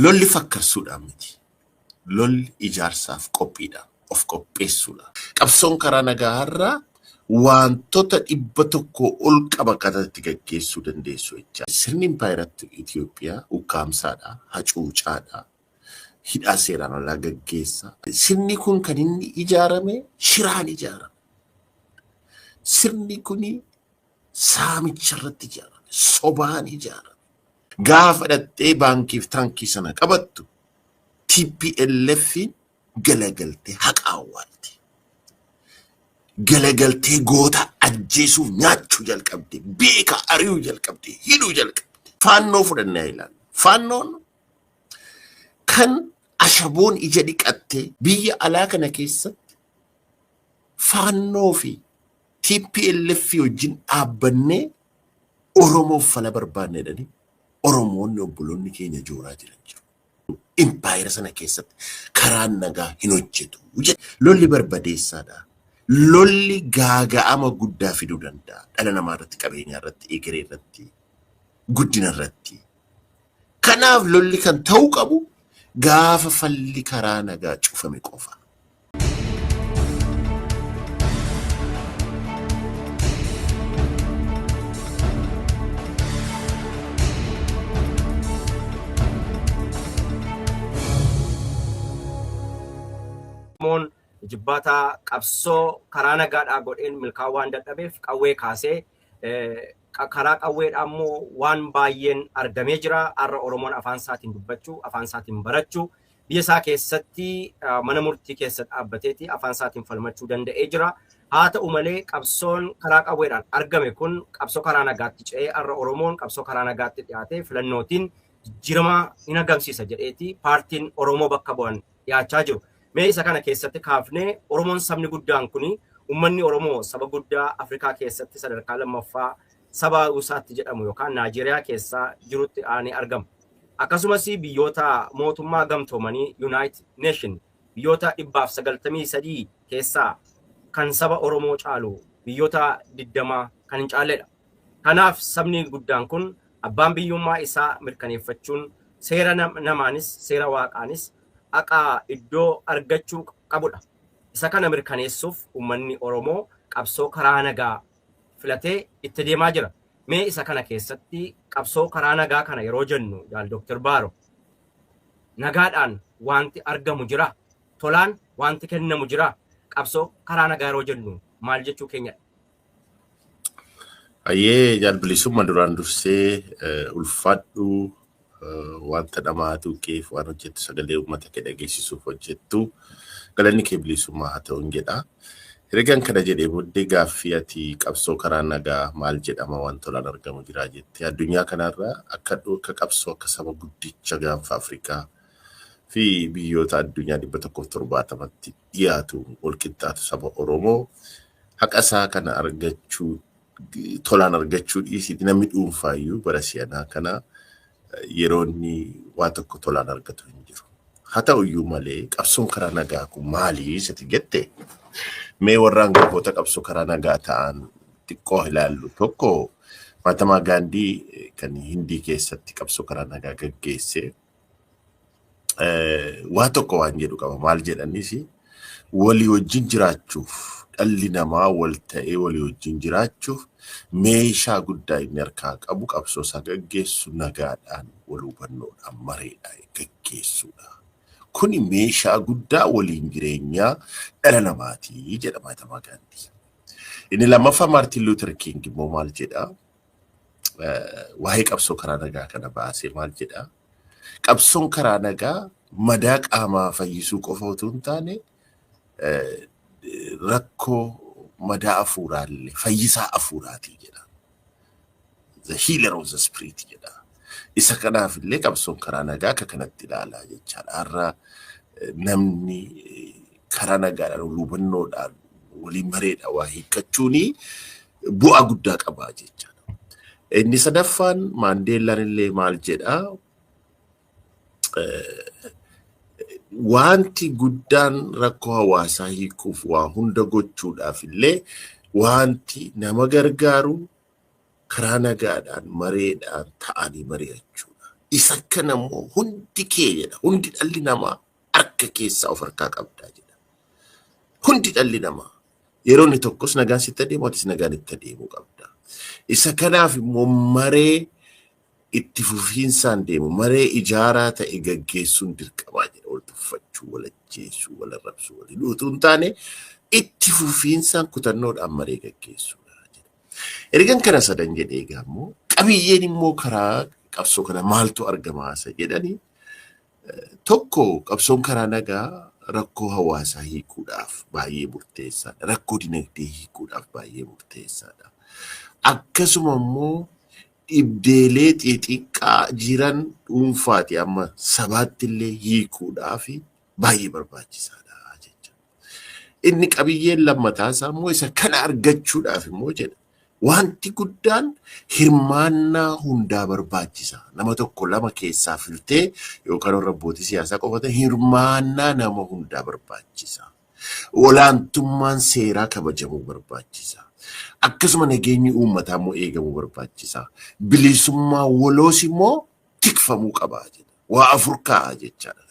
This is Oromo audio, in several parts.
lolli fakkarsuudhaan miti. Lolli ijaarsaaf qophiidha. Of qopheessuudha. Qabsoon karaa nagaa har'aa wantoota 100 ol qaba kanatti gaggeessuu dandeessu jecha. Sirni impaayiratti Itoophiyaa ukkaamsaadha, hacuucaadha, hidhaa seeraan alaa gaggeessa. Sirni kun kan inni ijaarame shiraan ijaarame. Sirni kun saamicharratti ijaarame, sobaan ijaarame. Gaafa dhattee baankiif taankii sana qabattu TPLF galagaltee haqa awwaalti. Galagaltee goota ajjeesuuf nyaachuu jalqabde, beeka ari'uu jalqabde, hidhuu jalqabde. Faannoo fudhannaa ilaalla. Faannoon kan ashaboon ija dhiqattee biyya alaa kana keessatti faannoo fi TPLF wajjin dhaabbannee Oromoof fala barbaanne jedhanii Oromoonni obboloonni keenya jooraa jiran jiru. Impaayira sana keessatti karaan nagaa hin hojjetu. Lolli barbadeessaadha. Lolli gaaga'ama guddaa fiduu danda'a. Dhala namaa irratti, qabeenya irratti, egeree irratti, guddina irratti. Kanaaf lolli kan ta'uu qabu gaafa falli karaa nagaa cufame qofa. Jibbata qabsoo karaa nagaadhaa godheen milkaa'uu waan dadhabeef qawwee kaasee karaa qawweedhaa immoo waan baay'een argamee jira. Har'a Oromoon afaan isaatiin dubbachuu, afaan isaatiin barachuu, biyya isaa keessatti mana murtii keessa dhaabbateeti afaan isaatiin falmachuu danda'ee jira. Haa ta'u malee qabsoon karaa qawweedhaan argame kun qabsoo karaa nagaatti ce'ee har'a Oromoon qabsoo karaa nagaatti dhiyaatee filannootiin jijjiirama hin agarsiisa jedheeti paartiin Oromoo bakka bu'an dhiyaachaa jiru. Mee isa kana keessatti kaafnee Oromoon sabni guddaan kuni uummanni Oromoo saba guddaa Afrikaa keessatti sadarkaa lammaffaa saba usaatti jedhamu yookaan Naajeeriyaa keessaa jirutti aanee argama. Akkasumas biyyoota mootummaa gamtoomanii United Nation biyyoota 193 keessaa kan saba Oromoo caalu biyyoota 20 kan hin caalledha. Kanaaf sabni guddaan kun abbaan biyyummaa isaa mirkaneeffachuun seera namaanis seera waaqaanis akka iddoo argachuu qabudha. Isa kana mirkaneessuuf uummanni Oromoo qabsoo karaa nagaa filatee itti deemaa jira. Mee isa kana keessatti qabsoo karaa nagaa kana yeroo jennu yaal Dr. Baaro nagaadhaan wanti argamu jira, tolaan wanti kennamu jira. Qabsoo karaa nagaa yeroo jennu maal jechuu keenyadha? Ayyee jaalbilisummaa duraan dursee ulfaadhu wanta dhamaatu keef waan hojjettu sagalee uummata kee dhageessisuuf hojjettu galanni kee bilisummaa haa ta'u jedha. Herregaan kana jedhee booddee gaaffii ati qabsoo karaa nagaa maal jedhama waan tolaan argamu jira jettee addunyaa kanarraa akka qabsoo akka saba guddicha gaanfa Afrikaa fi biyyoota addunyaa 170tti dhiyaatu walqixxaatu saba Oromoo haqa isaa kana argachuu tolaan argachuu dhiisiti namni dhuunfaayyuu bara si'anaa kana yeroonni waa tokko tolaan argatu hin jiru. Haa ta'uyyuu malee qabsoon karaa nagaa kun maali isatti jette? Mee warraan goota qabsoo karaa nagaa ta'an xiqqoo ilaallu tokko Mahatmaa Gaandii kan Hindii keessatti qabsoo karaa nagaa gaggeesse waa tokko waan jedhu qaba. Maal jedhanis walii wajjin jiraachuuf dhalli namaa wal ta'ee walii wajjin jiraachuuf meeshaa guddaa inni harkaa qabu qabsoo isaa gaggeessu nagaadhaan wal hubannoodhaan mareedhaan gaggeessuudha. Kuni meeshaa guddaa waliin jireenyaa dhala namaatii jedha Mahatmaa Gaandii. Inni lammaffaa Maartin Luther King immoo maal jedhaa? Waa'ee qabsoo karaa nagaa kana baasee maal jedhaa? Qabsoon karaa nagaa madaa qaamaa fayyisuu qofa otoo hin taane rakkoo madaa afuuraallee fayyisaa afuuraatii jedha. The healer of the spirit jedha. Isa kanaaf illee qabsoon karaa nagaa akka kanatti ilaalaa jechaadha. Har'a namni karaa nagaadhaan hubannoodhaan waliin mareedhaan waa hiikkachuuni bu'aa guddaa qabaa jechaadha. Inni sadaffaan Maandeellaan illee maal jedhaa? Wanti guddaan rakkoo hawaasaa hiikuuf waa hunda gochuudhaaf illee wanti nama gargaaru karaa nagaadhaan mareedhaan ta'anii mari'achuudha. Isa kana immoo hundi kee jedha. Hundi dhalli namaa harka keessaa of harkaa qabdaa jedha. Hundi dhalli namaa yeroo inni tokkos nagaan sitti adeemu atis nagaan itti adeemuu qabda. Isa kanaaf immoo maree itti fufiinsaan deemu maree ijaaraa ta'e gaggeessuun dirqamaa jedha. Wal tuffachuu, wal ajjeesuu, wal arrabsuu, wal hidhuutu hin taane itti fufiinsaan kutannoodhaan maree gaggeessuudha jedha. Ergan kana sadan jedhee gaammoo qabiyyeen immoo karaa qabsoo kana maaltu argamaa isa jedhanii tokko qabsoon karaa nagaa rakkoo hawaasaa hiikuudhaaf baay'ee murteessaadha. Rakkoo dinagdee hiikuudhaaf baay'ee murteessaadha. Akkasuma immoo dhibdeelee xixiqqaa jiran dhuunfaati amma sabaatti illee hiikuudhaaf baay'ee barbaachisaadha jecha. Inni qabiyyeen lammataa isaa immoo isa kana argachuudhaaf immoo jedha. Wanti guddaan hirmaannaa hundaa barbaachisa. Nama tokko lama keessaa filtee yookaan warra abbootii siyaasaa qofatan hirmaannaa nama hundaa barbaachisa. Olaantummaan seeraa kabajamuu barbaachisa. Akkasuma nageenyi uummataa immoo eegamuu barbaachisa. Bilisummaa waloos immoo tikfamuu qabaa jedha. Waa afur kaa'a jechaadha.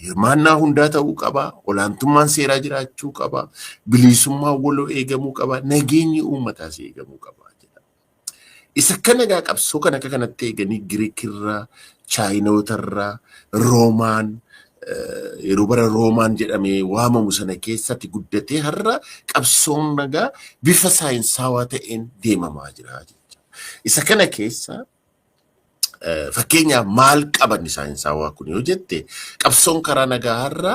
Hirmaannaa hundaa ta'uu qaba. Olaantummaan seeraa jiraachuu qaba. Bilisummaa waloo eegamuu qaba. Nageenyi uummataas eegamuu qaba jedha. Isa kana gaa qabsoo kan akka kanatti eeganii Giriikirraa, Chaayinootarraa, Roomaan yeroo bara Roomaan jedhamee waamamu sana keessatti guddatee har'a qabsoon nagaa bifa saayinsaawaa ta'een deemamaa jira jecha. Isa kana keessa fakkeenyaaf maal qaban saayinsaawaa kun yoo jette qabsoon karaa nagaa har'a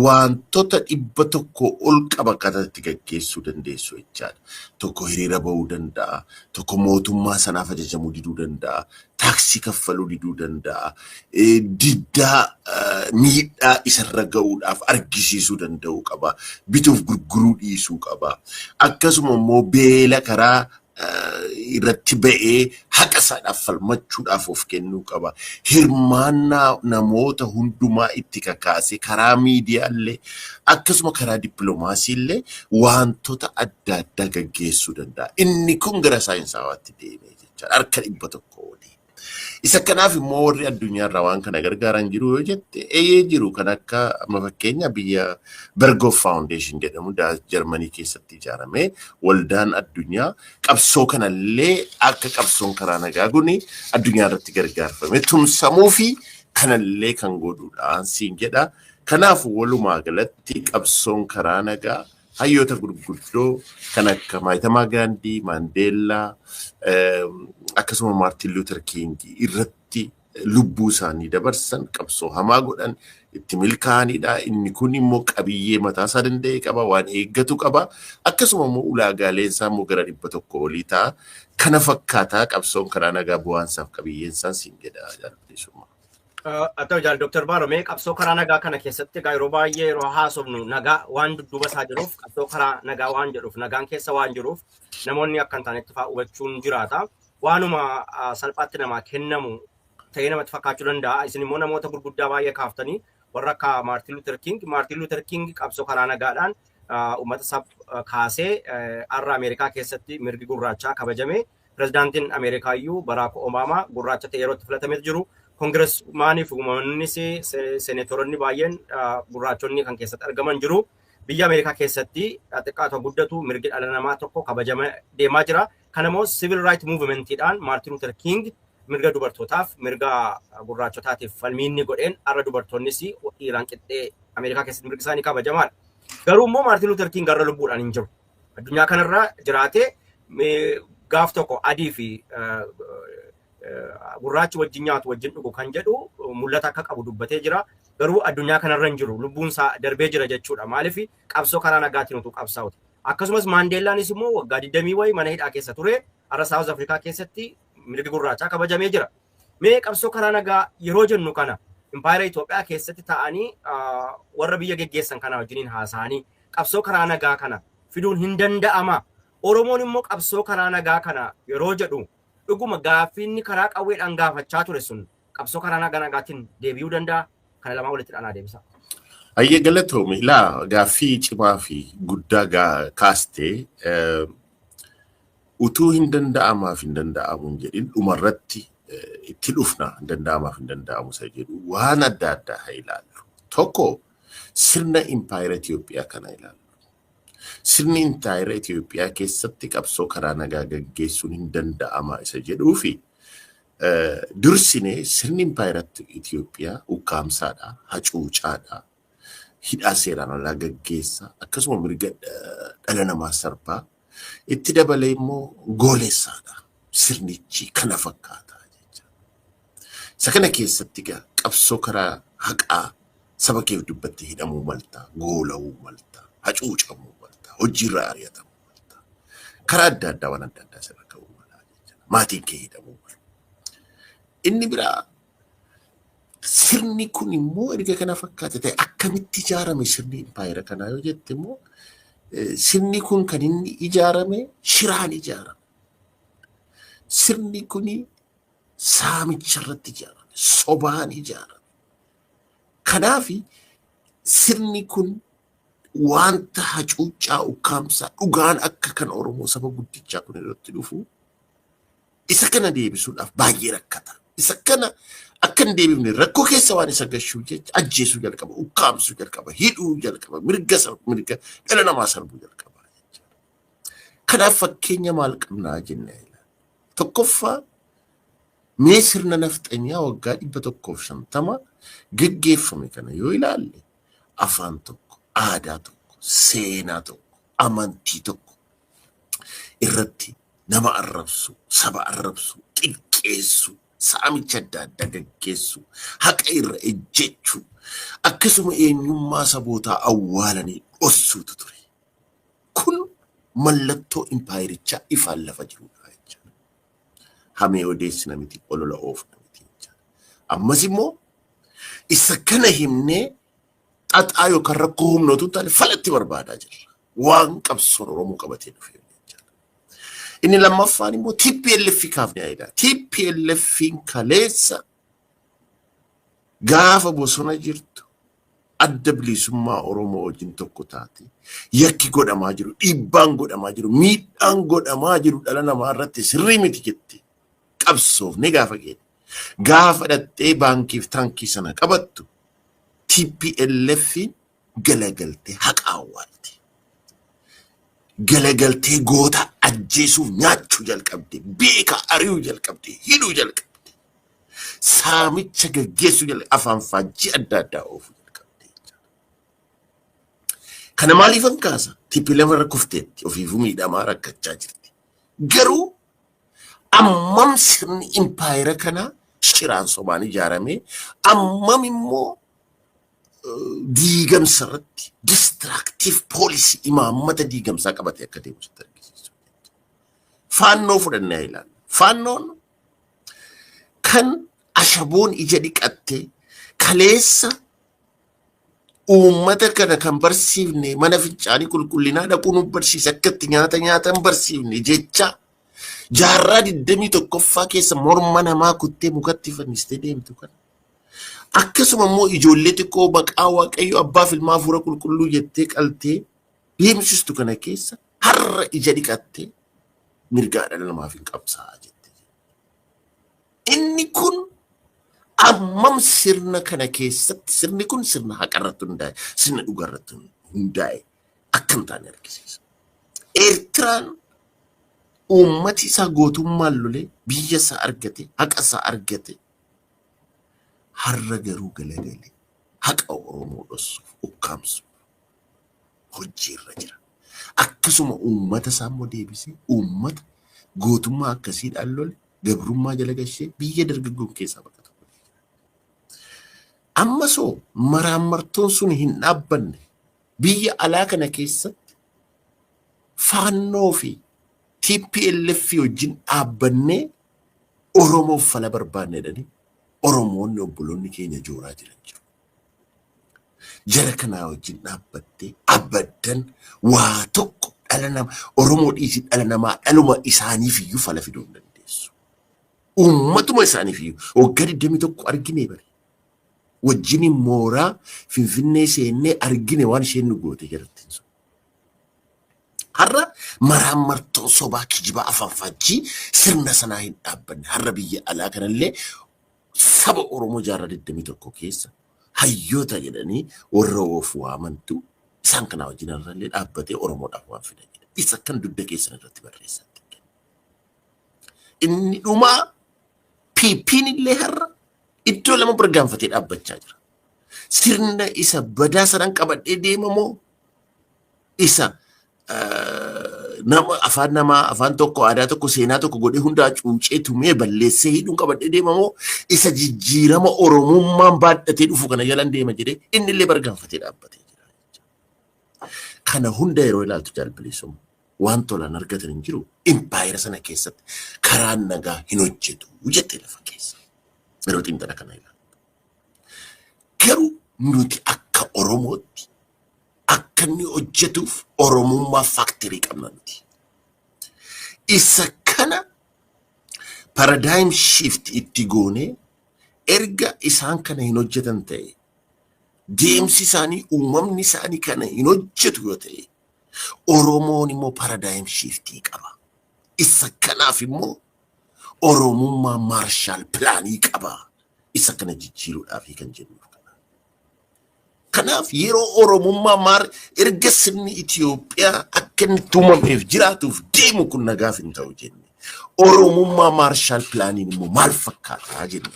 wantoota 100 ol qaba kanatti gaggeessuu dandeessu jechaadha. Tokko hiriira bahuu danda'a, tokko mootummaa sanaaf ajajamuu diduu danda'a, taaksii kaffaluu diduu danda'a, diddaa miidhaa isarra ga'uudhaaf argisiisuu danda'uu qaba, bituuf gurguruu dhiisuu qaba. Akkasuma immoo beela karaa irratti ba'ee haqa isaadhaaf falmachuudhaaf of kennuu qaba. Hirmaannaa namoota hundumaa itti kakaase karaa miidiyaallee akkasuma karaa dippiloomaasiillee wantoota adda addaa gaggeessuu danda'a. Inni kun gara saayinsaawaatti deemee jecha harka 100 olii. Isa kanaaf immoo warri addunyaarraa waan kana gargaaran jiru yoo jette eeyyee jiru kan akka amma fakkeenya biyya Berghof Foundation jedhamu Jarmanii keessatti ijaarame waldaan addunyaa qabsoo kanallee akka qabsoon karaa nagaa kuni addunyaa irratti gargaarfame tumsamuu fi kanallee kan godhuudhaan siin jedha. Kanaaf walumaa galatti qabsoon karaa nagaa hayyoota gurguddoo kan akka Mahatma Gandhi, Mandela, akkasuma Martin Luther King irratti lubbuu isaanii dabarsan qabsoo hamaa godhan itti milkaa'anidha. Inni kun immoo qabiyyee mataa isaa danda'e qaba, waan eeggatu qaba. Akkasuma immoo ulaagaaleen isaa immoo gara 100 olii ta'a. Kana fakkaataa qabsoon karaa nagaa bu'aansaaf qabiyyeen isaa siin jedha jaallatteessummaa. Atau jaal Dr. Barome qabsoo karaa nagaa kana keessatti yeroo baay'ee yeroo haasofnu nagaa waan dudduuba isaa jiruuf qabsoo karaa nagaa waan jedhuuf nagaan keessa waan jiruuf namoonni akka hin taanetti fa'aa hubachuun jiraata. Waanuma salphaatti namaa kennamu ta'ee namatti fakkaachuu danda'a. Isin immoo namoota gurguddaa baay'ee kaaftanii warra akka Martin Luther King qabsoo karaa nagaadhaan uummata isaa kaasee har'a Ameerikaa keessatti mirgi gurraachaa kabajame. Pirezidaantiin Ameerikaa iyyuu Barack Obama gurraacha ta'e yeroo itti filatamee jiru. Kongiresmaaniif uummanni seneetoroonni baay'een gurraachonni kan keessatti argaman jiru. Biyya Ameerikaa keessatti xiqqaatu guddatu mirgi dhala namaa tokko kabajama deemaa jira. Kanammoo civil right movementidhaan Martin Luther King mirga dubartootaaf mirga gurraachotaatiif falmii inni godheen har'a dubartoonnis dhiiraan qixxee Ameerikaa keessatti mirgi isaanii kabajamaadha. Garuu immoo Martin Luther King har'a lubbuudhaan hin jiru. Addunyaa kanarra jiraatee gaaf tokko adii fi gurraachi wajjin nyaatu wajjin dhugu kan jedhu mul'ata akka qabu dubbatee jira. Garuu addunyaa kanarra hin jiru. Lubbuun isaa darbee jira jechuudha. Maaliif qabsoo karaa nagaatiin utuu qabsaa'uti. Akkasumas Maandeellaanis immoo waggaa 20 wayii mana hidhaa keessa ture. Har'a Saawuz Afrikaa keessatti mirgi gurraachaa kabajamee jira. Mee qabsoo karaa nagaa yeroo jennu kana impaayera Itoophiyaa keessatti ta'anii warra biyya geggeessan kana wajjiniin haasa'anii qabsoo karaa nagaa kana fiduun hin danda'ama. Oromoon immoo qabsoo karaa nagaa kana yeroo jedhu dhuguma gaaffiin karaa qawweedhaan gaafachaa ture sun qabsoo karaa nagaatiin deebi'uu danda'a. Kana lama walitti dhaanaa deebisa. Ayyee galatoome laa gaaffii cimaa fi guddaa kaastee utuu hin danda'amaaf hin danda'amu hin jedhin dhumarratti itti dhufna danda'amaaf hin danda'amu isa jedhu waan adda addaa haa ilaallu. Tokko sirna impaayera Itoophiyaa kana ilaallu. Sirni impaayera Itoophiyaa keessatti qabsoo karaa nagaa gaggeessuun hin danda'ama isa jedhuu fi dursinee sirni impaayera Itoophiyaa ukkaamsaadha, hacuucaadha, hidhaa seeraan alaa gaggeessa, akkasuma mirga dhala namaa sarbaa, itti dabalee immoo goolessaadha. Sirnichi kana fakkaata jecha. Isa kana keessatti qabsoo karaa haqaa saba keef dubbatti hidhamuu malta, goola'uu malta, hacuucamuu malta, hojiirraa ari'atamuu malta. Karaa adda addaa waan adda addaa sirra ka'uu mala jecha. Maatiin kee hidhamuu mala. Inni biraa sirni kun immoo erga kana fakkaata ta'e akkamitti ijaarame sirni impaayera kanaa yoo jette immoo sirni kun kan inni ijaarame shiraan ijaarame. Sirni kun saamicha irratti ijaarame, sobaan ijaarame. Kanaaf sirni kun wanta hacuuccaa ukkaamsaa dhugaan akka kan Oromoo saba guddichaa kun irratti dhufu isa kana deebisuudhaaf baay'ee rakkata. Isa kana akka hin deebifne rakkoo keessa waan isa gashuu jecha ajjeesuu jalqaba, ukkaamsuu jalqaba, hidhuu jalqaba, mirga dhala namaa sarbuu jalqaba jecha. Kanaaf fakkeenya maal qabnaa jennee tokkoffaa mee sirna nafxanyaa waggaa 150 gaggeeffame kana yoo ilaalle afaan tokko, aadaa tokko, seenaa tokko, amantii tokko irratti nama arrabsu, saba arrabsu, xiqqeessu, saamicha adda addaa gaggeessu, haqa irra ejjechuu, akkasuma eenyummaa sabootaa awwaalanii dhossuutu ture. Kun mallattoo impaayerichaa ifaan lafa jirudha. Hamee odeessina miti, olola oofna miti. Ammas immoo isa kana himnee xaxaa yookaan rakkoo humnootu taane falatti barbaadaa jirra. Waan qabsoon Oromoo qabatee dhufee jechaadha. Inni lammaffaan immoo TPLF kaafnee ayidaa. TPLFin kaleessa gaafa bosona jirtu adda bilisummaa Oromoo wajjin tokko taate yakki godhamaa jiru, dhiibbaan godhamaa jiru, miidhaan godhamaa jiru dhala namaa irratti sirrii miti jettee. Qabsoof ni gaafa geedde. Gaafa dhattee baankiif taankii sana qabattu TPLF galagaltee haqa awwaalte. Galagaltee goota ajjeesuuf nyaachuu jalqabde, beeka ari'uu jalqabde, hidhuu jalqabde. Saamicha gaggeessuu jalqabde, afaan faajjii adda addaa oofuu jalqabde. Kana maaliifan kaasa? TPLF irra kufteetti ofiifuu miidhamaa rakkachaa jirti. Garuu ammam sirni impaayera kana shiraan sobaan ijaarame, ammam immoo diigamsa irratti distraaktiif poolisii imaammata diigamsaa qabatee akka deemu sitti argisiisu. Faannoo fudhannee ilaalu. Faannoon kan ashaboon ija dhiqattee kaleessa uummata kana kan barsiifne mana fincaanii qulqullinaa dhaquun barsiisa akka itti nyaatan barsiifne jecha jaarraa 21ffaa keessa morma namaa kuttee mukatti fannistee deemtu kana. Akkasuma immoo ijoollee xiqqoo baqaa Waaqayyo abbaa filmaa fuura qulqulluu jettee qaltee deemsistu kana keessa har'a ija dhiqattee mirgaa dhala namaaf hin qabsaa jette. Inni kun ammam sirna kana keessatti sirni kun sirna haqa irratti hundaa'e, sirna dhugaa irratti hundaa'e akkam taane argisiisa. Eertiraan uummati isaa gootummaan lolee biyya isaa argate, haqa isaa argate. Har'a garuu galagalee haqa Oromoo dhossuuf ukkaamsuuf hojiirra jira. Akkasuma uummata isaa immoo deebisee uummata gootummaa akkasiidhaan lole gabrummaa jala gashee biyya dargaggoon keessaa baqatu. Ammasoo maraammartoon sun hin dhaabbanne biyya alaa kana keessatti faannoo fi TPLF wajjin dhaabbannee Oromoof fala barbaanne jedhanii Oromoonni obboloonni keenya jooraa jiran jiru. Jara kanaa wajjin dhaabbattee abaddan waa tokko dhala namaa Oromoo dhiisii dhala namaa dhaluma isaaniif iyyuu fala fiduu hin dandeessu. Uummatuma isaaniif iyyuu waggaa 21 argine bare. Wajjin mooraa Finfinnee seennee argine waan isheen nu goote jirti. Har'a maraamartoo sobaa kijibaa afanfajjii sirna sanaa hin dhaabbanne har'a biyya alaa kanallee saba Oromoo jaarraa 21 keessa hayyoota jedhanii warra of waamantu isaan kana wajjin irrallee dhaabbatee Oromoodhaaf waan fida jedha. Isa kan dugda keessan irratti barreessan. Inni dhumaa PP'n illee har'a iddoo lama bargaanfatee dhaabbachaa jira. Sirna isa badaa sadan qabadhee deemamoo isa nama afaan tokko aadaa tokko seenaa tokko godhee hundaa cuuncee tumee balleessee hidhuun qabadhee deemamoo isa jijjiirama Oromummaan baadhatee dhufu kana jalan deema jedhee inni illee bargaanfatee dhaabbatee jira. Kana hunda yeroo ilaaltu jaalbilisummaa waan tolaan argatan hin jiru impaayera sana keessatti karaa nagaa hin hojjetu jettee lafa keessa. Yeroo xiinxala kana ilaaltu. Garuu nuti akka Oromootti akka inni hojjetuuf Oromummaa faaktirii qabna nuti. Isa kana paradigm shift itti goonee erga isaan kana hin hojjetan ta'e deemsi isaanii uumamni isaanii kana hin hojjetu yoo ta'e Oromoon immoo paradigm shiftii qaba. Isa kanaaf immoo Oromummaa maarshaal pilaanii qaba. Isa kana jijjiiruudhaaf kan jennu. Kanaaf yeroo Oromummaa erga sirni Itoophiyaa akka inni tuumameef jiraatuuf deemu kun nagaaf hin ta'u jenne. Oromummaa maarshaal pilaaniin immoo maal fakkaataa jenne.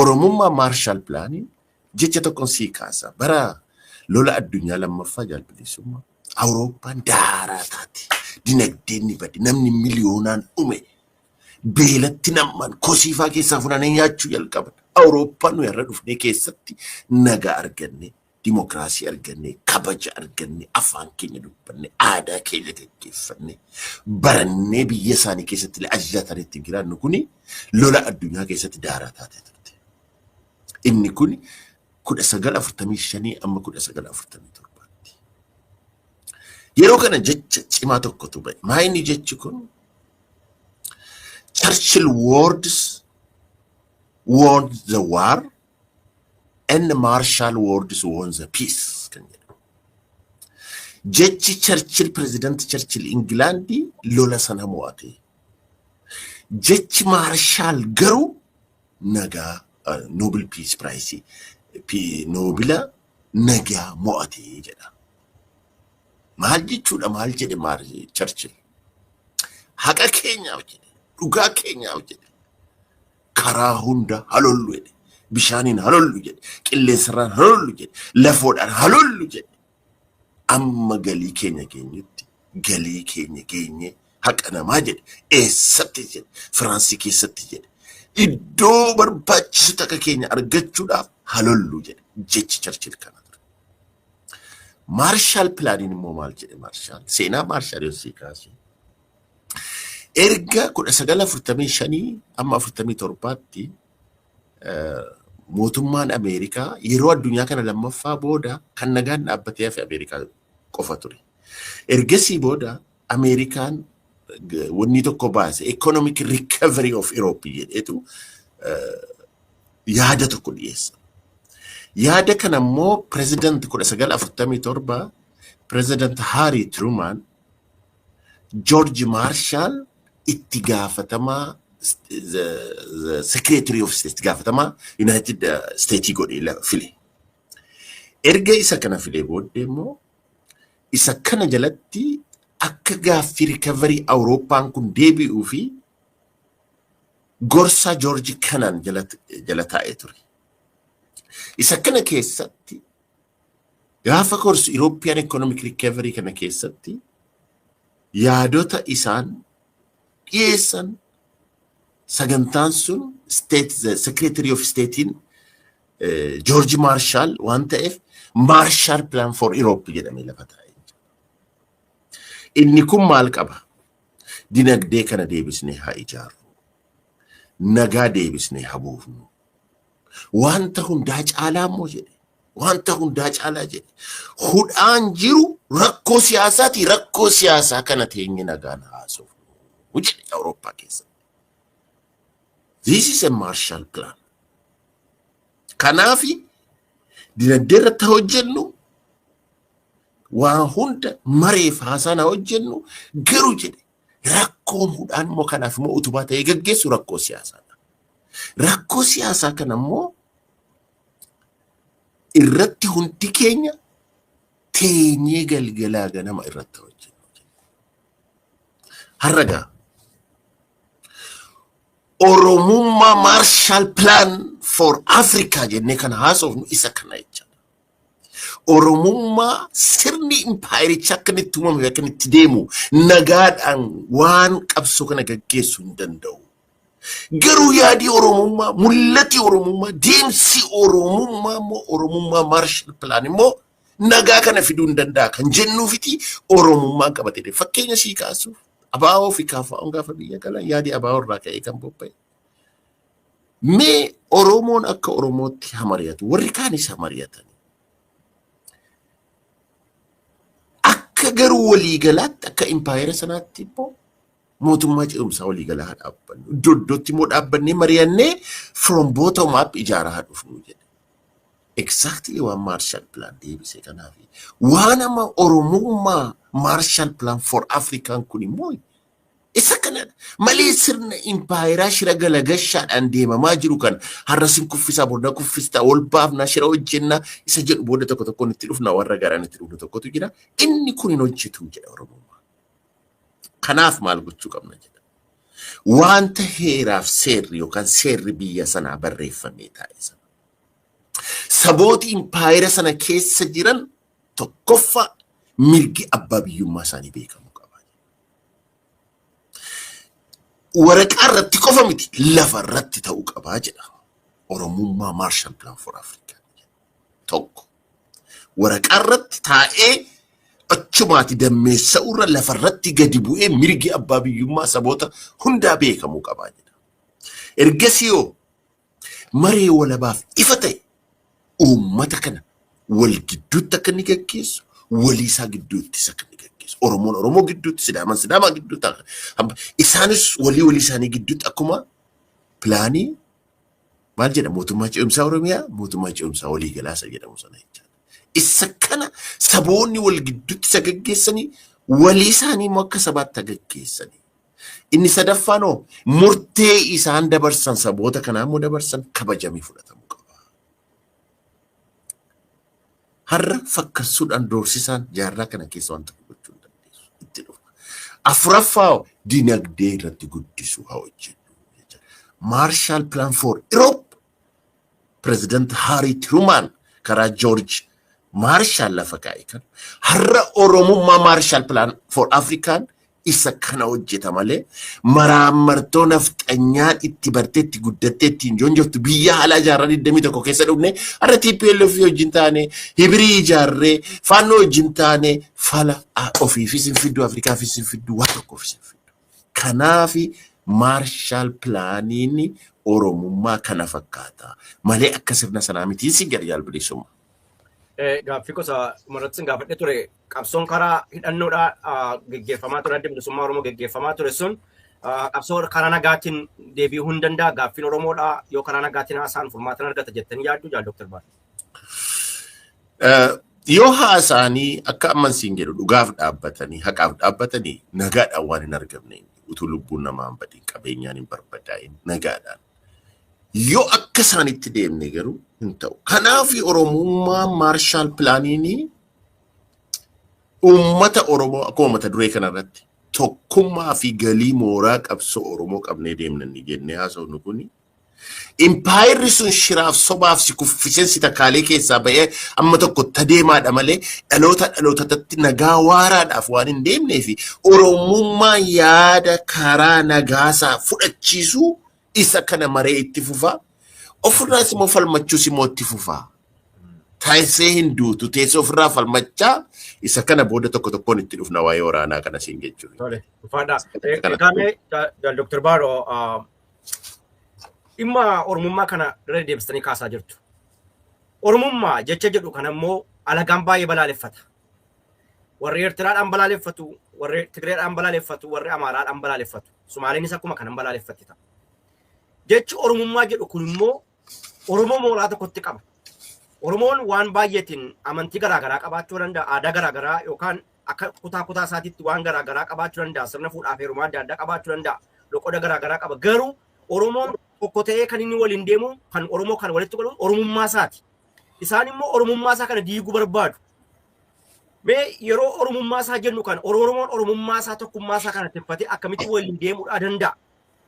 Oromummaa maarshaal pilaaniin jecha tokkoon sii kaasa. Bara lola addunyaa lammaffaa jaalbilisummaa Awurooppaan daaraa taate. Dinagdeen ni bade. Namni miliyoonaan dhume. Beelatti namman kosiifaa keessaa funaanee nyaachuu jalqaban. Awurooppaan nu irra dhufnee keessatti nagaa arganne, dimokiraasii arganne, kabaja arganne, afaan keenya dubbanne, aadaa keenya gaggeeffanne, barannee biyya isaanii keessatti ajajatan ittiin jiraannu kuni lola addunyaa keessatti daaraa taate turte. Inni kuni 1945 amma 1947. Yeroo kana jecha cimaa tokkotu ba'e. Maa inni jechi kun Churchill won the war and Marshall Words won the peace. Jechi Churchill, President Churchill England lola sana mo'ate. Jechi Marshall garuu nagaa Nobel Peace Prize Nobela nagaa mo'ate jedha. Maal jechuudha maal jedhe Churchill? Haqa keenyaaf jedhe, dhugaa keenyaaf jedhe. Karaa hunda halollu jedhe, bishaaniin halollu jedhe, qilleensarraan halollu jedhe, lafoodhaan halollu jedhe. Amma galii keenya keenyatti, galii keenya keenye haqa namaa jedhe, eessatti jedhe, Firaansii keessatti jedhe. Iddoo barbaachisu takka keenya argachuudhaaf halollu jedhe, jechi Churchill kana ture. Maarshaal pilaaniin immoo maal jedhe Maarshaal? Seenaa Maarshaal yoo sii kaase. Erga 1945 amma 47tti mootummaan Ameerikaa yeroo addunyaa kana lammaffaa booda kan nagaan dhaabbatee hafe Ameerikaa qofa ture. Ergasii booda Ameerikaan wanni tokko baase economic recovery of Europe jedhetu yaada tokko dhiyeessa. Yaada kana immoo President 1947 President Harry Truman George Marshall itti gaafatamaa the Secretary of State gaafatamaa United States godhee file. Erga isa kana filee booddee immoo isa kana jalatti akka gaaffii recovery Awurooppaan kun deebi'uu fi gorsa George Kennan jala taa'ee ture. Isa kana keessatti gaafa gorsu European Economic Recovery kana keessatti yaadota isaan dhiyeessan sagantaan sun the Secretary of State George Marshall waan ta'eef Marshall Plan for Europe jedhamee lafa taa'e. Inni kun maal qaba? Dinagdee kana deebisnee haa ijaarru. Nagaa deebisnee haa buufnu. Wanta hundaa caalaa immoo jedhe. Wanta hundaa caalaa jedhe. Hudhaan jiru rakkoo siyaasaati. Rakkoo siyaasaa kana teenye nagaan haasofnu. Jedhe Awurooppaa keessatti. This is a Marshall Plan. Kanaafi dinagdee irratti hojjennu waan hunda mareef haasana hojjennu garuu jedhe rakkoon hudhaan immoo kanaaf immoo utubaa ta'ee gaggeessu rakkoo siyaasaadha. Rakkoo siyaasaa kana immoo irratti hundi keenya teenyee galgalaa ganama irratti hojjennu. Harragaa Oromummaa Marshall Plan for Africa jennee kana haasofnu isa kana jecha. Oromummaa sirni impaayiricha akkanitti uumame akkanitti deemu nagaadhaan waan qabsoo kana gaggeessuu hin danda'u. Garuu yaadii Oromummaa, mul'ati Oromummaa, deemsi Oromummaa immoo Oromummaa Marshall Plan immoo nagaa kana fiduu hin danda'a kan jennuufiti Oromummaan qabatee fakkeenya sii kaasuuf abaa'oo fi kaafaa'oon gaafa biyya galan yaadii abaa'oo irraa ka'ee kan bobba'e. Mee Oromoon akka Oromootti hamariyatu warri kaanis hamariyatan. Akka garuu waliigalaatti akka impaayera sanaatti immoo mootummaa ce'umsaa waliigalaa haa dhaabbannu. Iddoo iddootti immoo dhaabbannee mari'annee from bottom up ijaaraa haa dhufnu jedhe. Exactly waan Marshall Plan deebisee kanaaf. Waan amma Oromummaa Marshall Plan for African kun immoo isa kanadha. Malee sirna impaayeraa shira galagashaadhaan deemamaa jiru kan har'a sin kuffisaa booda kuffistaa ol baafnaa shira hojjennaa isa jedhu booda tokko tokkoon itti dhufna warra garaan itti dhufnu tokkotu jira. Inni kun hin hojjetu jedha Oromummaa. Kanaaf maal gochuu qabna jedha. Wanta heeraaf seerri yookaan seerri biyya sanaa barreeffamee taa'e sana. Sabooti impaayera sana keessa jiran tokkoffaa mirgi abbaa biyyummaa isaanii beekamu. Waraqaa irratti qofa miti lafa irratti ta'uu qabaa jedha. Oromummaa Marshall Plan for Africa. Tokko waraqaa irratti taa'ee achumaati dammeessa'u irra lafa irratti gadi bu'ee mirgi abbaa biyyummaa saboota hundaa beekamuu qabaa jedha. Ergasii yoo maree walabaaf ifa ta'e uummata kana wal gidduutti akka inni gaggeessu walii isaa gidduutti isa kan Oromoon Oromoo gidduutti Sidaamaan Sidaamaa gidduutti isaanis walii isaanii gidduutti akkuma pilaanii maal jedha mootummaa ce'umsaa Oromiyaa mootummaa ce'umsaa waliigalaa isa jedhamu sana jechaadha. Isa kana saboonni wal gidduutti isa gaggeessanii walii isaanii immoo akka sabaatti gaggeessanii. Inni sadaffaanoo murtee isaan dabarsan saboota kanaa immoo dabarsan kabajamee fudhatamuu qaba. Har'a fakkaasuudhaan doorsisaan jaarraa kana keessa wanta gochuu Afuraffaa dinagdee irratti guddisuu haa hojjennu. Marshall Plan for Europe President Harry Truman karaa George Marshall lafa kaa'e kan har'a Oromummaa Marshall Plan for African isa kana hojjeta malee maraammartoo nafxanyaan itti bartee itti guddattee ittiin joonjoftu biyya haala ijaarraa 21 keessa dhufne har'a TPLF wajjin taane Hibrii ijaarree Faannoo wajjin taane fala ofiifis hin fiddu Afrikaafis hin fiddu waan tokkoofis hin fiddu. Kanaaf Marshall Planiin Oromummaa kana fakkaata malee akka sirna sanaa miti si jedha jaalbilisummaa. Gaaffii gosa umarratti gaafadhe ture qabsoon karaa hidhannoodhaa geggeeffamaa ture adda bilisummaa Oromoo geggeeffamaa ture sun qabsoo karaa nagaatiin deebi'uu hin danda'a gaaffiin Oromoodhaa yoo karaa nagaatiin haasaan furmaatan argata jettanii yaaddu jaal Dr. Baal. Yoo haasaanii akka amman siin jedhu dhugaaf dhaabbatanii haqaaf dhaabbatanii nagaadhaan waan hin argamne utuu lubbuun namaa hin badin qabeenyaan hin barbadaa'in nagaadhaan. Yoo akka isaanitti deemne garuu hin ta'u. Kanaaf Oromummaa Marshall Planiin uummata Oromoo akkuma mata duree kanarratti tokkummaa fi galii mooraa qabsoo Oromoo qabnee deemnanni jennee haasofnu kuni. Impaayirri sun shiraaf sobaaf si kuffiseen si takkaalee keessaa ba'ee amma tokko tadeemaadha malee dhalootatti nagaa waaraadhaaf waan hin deemnee fi Oromummaa yaada karaa nagaasaa fudhachiisuu isa kana maree itti fufaa ofirraas immoo falmachuus immoo itti fufaa. Taasisee hin duutu teessoo ofirraa falmachaa isa kana booda tokko tokkoon itti dhufna waa'ee waraanaa kana siin jechuudha. Tole, ufaadha. Eegamee Dr. Baaro dhimma Oromummaa kana irra deebistanii kaasaa jirtu. Oromummaa jecha jedhu kana immoo alagaan baay'ee balaaleffata. Warri Eertiraadhaan balaaleffatu, warri Tigreedhaan balaaleffatu, warri Amaaraadhaan balaaleffatu. Sumaaleenis akkuma kanan balaaleffatti ta'a. Jechi Oromummaa jedhu kun immoo Oromoo mooraa tokkotti qaba. Oromoon waan baay'eetiin amantii garaagaraa qabaachuu danda'a, aadaa garaagaraa yookaan akka kutaa isaatiitti waan garaagaraa qabaachuu danda'a, sirna fuudhaaf heerumaa adda addaa qabaachuu danda'a, loqoda garaagaraa qaba. Garuu Oromoon tokko ta'ee kan inni waliin deemu kan Oromoo kan walitti godhu Oromummaa isaati. Isaan immoo Oromummaa isaa kana diiguu barbaadu. Mee yeroo Oromummaa isaa jennu kan Oromoon Oromummaa isaa tokkummaa isaa kana tiffatee akkamitti waliin deemuudhaa danda'a?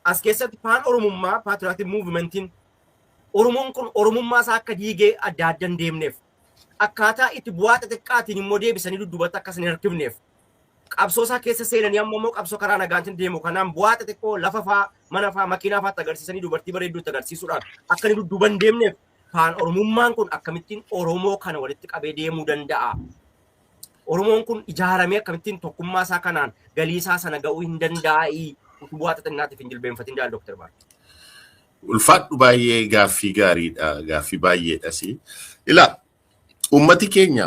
As keessatti paan Oromummaa Patriotic Movementiin Oromoon kun Oromummaa isaa akka diigee adda adda hin deemneef akkaataa itti bu'aa xixiqqaatiin immoo deebisanii dudduubatti akkas hin harkifneef qabsoo isaa keessa seenanii amma immoo qabsoo karaa nagaatiin deemu kanaan bu'aa xixiqqoo lafa fa'aa mana fa'aa makiinaa fa'aatti agarsiisanii dubartii bareedduutti agarsiisuudhaan akka inni dudduuba hin deemneef paan Oromummaan kun akkamittiin Oromoo kana walitti qabee deemuu danda'a? Oromoon kun ijaaramee akkamittiin tokkummaa isaa kanaan galii isaa sana ga'uu hin danda'ii? Bu'aa xixiqqaatiif hin jilbeenfatin jaal Dr. Baar. Ulfaadhu baay'ee gaaffii gaariidha. Gaaffii baay'eedhas. Ilaa ummati keenya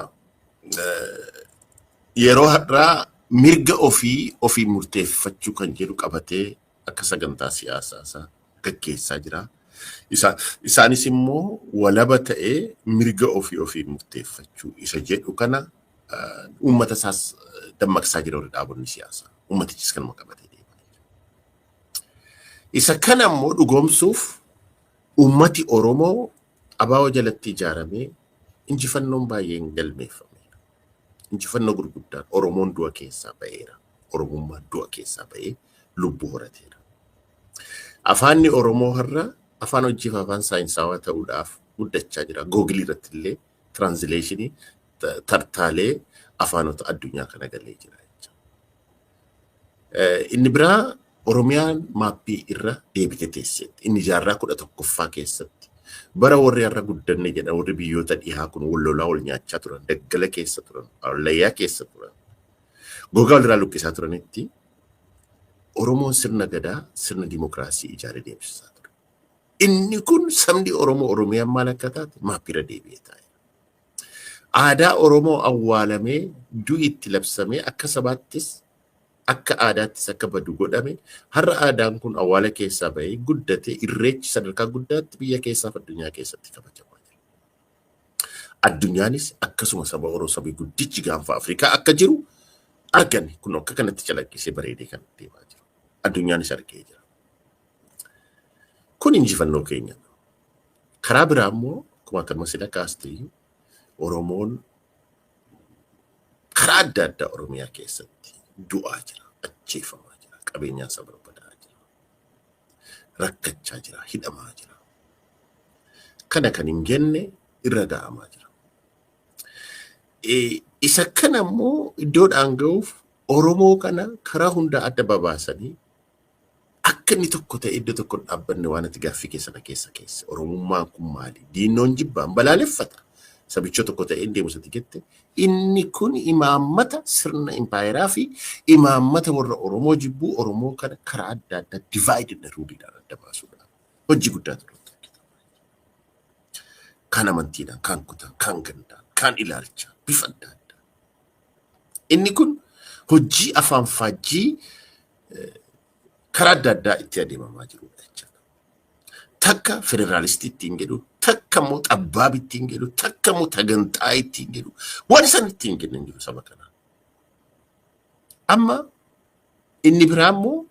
yeroo har'aa mirga ofii murteeffachuu kan jedhu qabatee akka sagantaa siyaasaa isaa gaggeessaa jira. Isaanis immoo walaba ta'ee mirga ofii murteeffachuu isa jedhu kana ummata isaas dammaqsaa jira warri dhaabonni siyaasaa. Ummatichis kanuma qabatee. Isa kana immoo dhugoomsuuf ummati Oromoo abaaboo jalatti ijaaramee injifannoon baay'een galmeeffame. Injifannoo gurguddaan Oromoon du'a keessaa ba'eera. Oromummaan du'a keessaa ba'ee lubbuu horateera. Afaanni Oromoo har'a afaan hojii fi afaan saayinsaawaa ta'uudhaaf guddachaa jira. Googilii irratti illee tiraanzileeshinii tartaalee afaanota addunyaa kana galee jira. Inni biraa Oromiyaan maappii irra deebite teesseetti. Inni jaarraa 11ffaa keessatti bara warri har'a guddanne jedha warri biyyoota dhihaa kun wal lolaa wal nyaachaa turan, daggala keessa turan, allayyaa keessa turan, gogaa walirraa luqqisaa turanitti Oromoon sirna gadaa, sirna dimokiraasii ijaaree deemsisaa ture. Inni kun sabni Oromoo Oromiyaan maal akka taate maappiirra deebi'ee taa'e. Aadaa Oromoo awwaalamee du'i itti labsamee akka sabaattis akka aadaattis akka badu godhame har'a aadaan kun awwaala keessaa bahee guddatee irreechi sadarkaa guddaatti biyya keessaaf addunyaa keessatti kabajamaa jira. Addunyaanis akkasuma saba Oromoo sabii guddichi gaanfa Afrikaa akka jiru argani kun akka kanatti calaqqisee bareedee kan deemaa jiru. Addunyaanis argee jira. Kun injifannoo keenya. Karaa biraa immoo akkuma kan masila kaastee Oromoon karaa adda addaa Oromiyaa keessatti du'aa jira, ajjeefamaa jira, qabeenyaa isaa barbaadaa jira, rakkachaa jira, hidhamaa jira. Kana kan hin jenne irra ga'amaa jira. Isa kana immoo iddoodhaan ga'uuf Oromoo kana karaa hundaa adda babaasanii akka inni tokko ta'e iddoo tokko dhaabbanne waan ati gaaffii keessa. Oromummaan kun maali? Diinnoon jibbaan balaaleffata. Sabicha tokko ta'e deemu sati jette inni kun imaammata sirna impaayeraa fi imaammata warra Oromoo jibbuu Oromoo kana karaa adda addaa divide and rule adda baasuudha. Hojii guddaa ture. Kan amantiidhaan, kan kutaan, kan gandaan, kan ilaalcha bifa adda addaa. Inni kun hojii afaan faajjii karaa adda addaa itti adeemamaa jirudha jechuudha. Takka federaalistii ittiin jedhu, takka immoo xabbaab ittiin jedhu, takka immoo tagantaa ittiin jedhu, waan isaan ittiin kennan jiru saba kanaa. Amma inni biraa immoo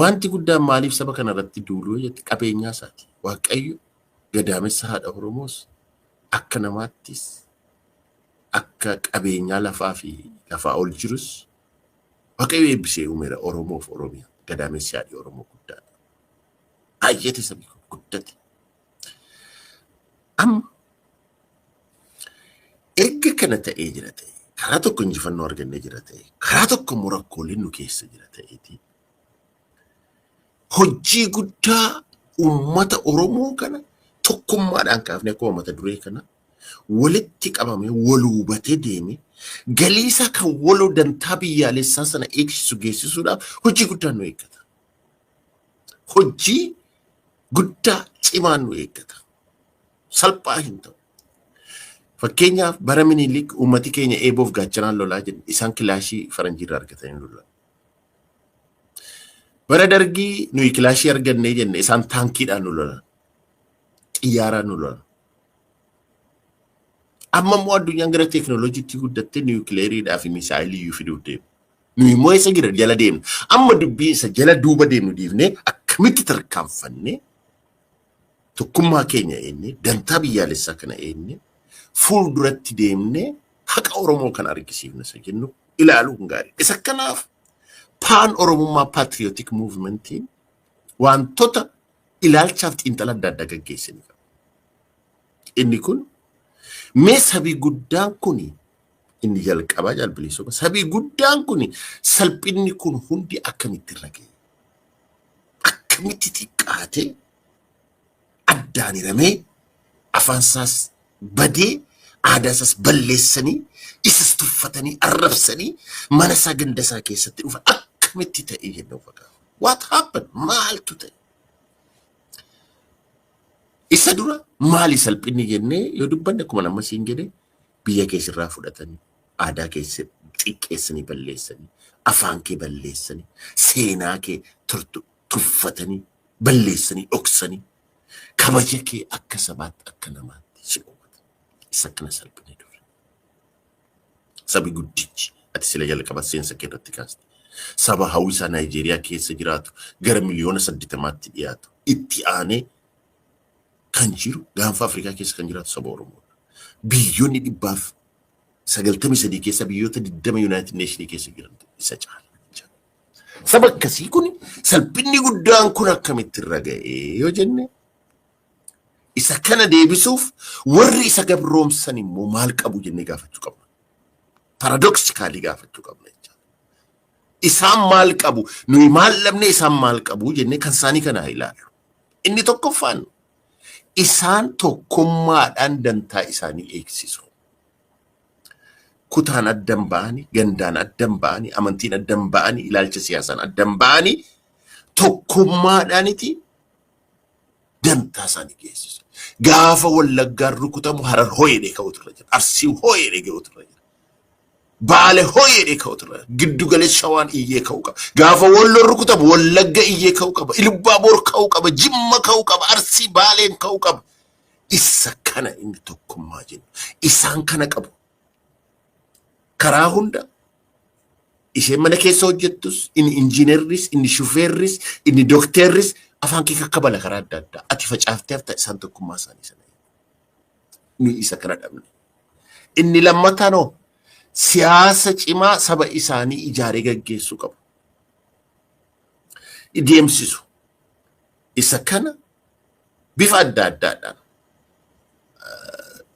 wanti guddaan maaliif saba kana irratti duuluu jetti qabeenyaa isaati. Waaqayyo gadaamessa haadha Oromoos akka namaattis akka qabeenyaa lafaa fi lafaa ol jirus Waaqayyo eebbisee uumeera Oromoof Oromiyaa. Gadaamessi haadhi Oromoo guddaadha. Baay'eeti sabi guddate. Amma erga kana ta'ee jira ta'e karaa tokko injifannoo argannee jira ta'e karaa tokko immoo rakkooleen nu keessa jira ta'eeti. Hojii guddaa uummata Oromoo kana tokkummaadhaan kaafnee akkuma mata duree kana walitti qabamee wal hubatee deeme galiisa kan waloo dantaa biyyaalessaa sana eegsisu geessisuudhaaf hojii guddaa nu eeggata. Hojii guddaa cimaan nu eeggata. Salphaa hin ta'u. Fakkeenyaaf bara Minilik uummati keenya eeboof gaachanaan lolaa jedhu isaan kilaashii faranjiirraa argatanii lolan. Bara Dargii nuyi kilaashii argannee jenne isaan taankiidhaan nu lolan. Xiyyaaraan nu lolan. Amma immoo addunyaan gara teekinooloojiitti guddattee niwukileeriidhaa fi misaayilii iyyuu fiduu deemu. Nuyi immoo isa jala deemnu. Amma dubbii isa jala duuba deemnu dhiifnee akkamitti tarkaanfannee tokkummaa keenya eenne dantaa biyyaalessaa kana eenne fuulduratti deemnee haqa Oromoo kan argisiifna isa jennu ilaaluun gaarii. Isa kanaaf Pan Oromummaa Patriotic Movementiin wantoota ilaalchaaf xiinxala adda addaa gaggeessanii qaba. Inni kun mee sabii guddaan kuni inni jalqabaa jaalbilisoma sabii guddaan kuni salphinni kun hundi akkamitti irra ga'e akkamitti xiqqaatee addaan hiramee afaansaas badee aadaasaas balleessanii isas tuffatanii arrabsanii mana isaa gandasaa keessatti dhufa akkamitti ta'e jennuu fakkaataa. What happened? Maaltu ta'e? Isa dura maali salphinni jennee yoo dubbanne akkuma nama siin jedhe biyya keessirraa fudhatanii aadaa keessa xiqqeessanii balleessanii afaan kee balleessanii seenaa kee tuffatanii balleessanii dhoksanii kabaja kee akka sabaatti akka namaatti si uumata. Isa kana salphinni dura. Sabi guddichi ati sila jalqaba seensa kee irratti kaaste. Saba hawwisaa Naayijeeriyaa keessa jiraatu gara miliyoona 80tti dhiyaatu itti aanee kan jiru gaanfa Afrikaa keessa kan jiraatu saba Oromoo. Biyyoonni 193 keessa biyyoota 20 United Nations keessa jiran isa caala. Saba akkasii kun salphinni guddaan kun akkamitti irra ga'ee yoo jenne isa kana deebisuuf warri isa gabroomsan immoo maal qabu jennee gaafachuu qabna. Paradoxically gaafachuu qabna. Isaan maal qabu nuyi maal dhabne isaan maal qabu jennee kan isaanii kana ilaalu. Inni tokkoffaan isaan tokkummaadhaan dantaa isaanii eegsisu. Kutaan addan ba'anii, gandaan addan ba'anii, amantiin addan ba'anii, ilaalcha siyaasaan addan ba'anii tokkummaadhaaniti dantaa isaanii geessisu. Gaafa Wallaggaan rukutamu Harar hooyedhee ka'utu irra jira. Arsii hooyedhee ka'utu irra jira. Baale hooyedhee ka'utu irra jira. Giddu galeessa Shawaan iyyee ka'uu qaba. Gaafa Walloo rukutamu Wallagga iyyee ka'uu qaba. Ilubaaboor ka'uu qaba. Jimma ka'uu qaba. Arsii Baaleen ka'uu qaba. Isa kana inni tokkummaa jennu. Isaan kana qabu. Karaa hunda isheen mana keessa hojjettus inni injiinerris inni shufeerris inni dookterris afaan kee kakkabala karaa adda addaa ati facaaftee hafta isaan tokkummaa isaanii sana nu isa kana dhabne. Inni lammataan siyaasa cimaa saba isaanii ijaaree gaggeessuu qabu. Ideemsisu isa kana bifa adda addaadhaan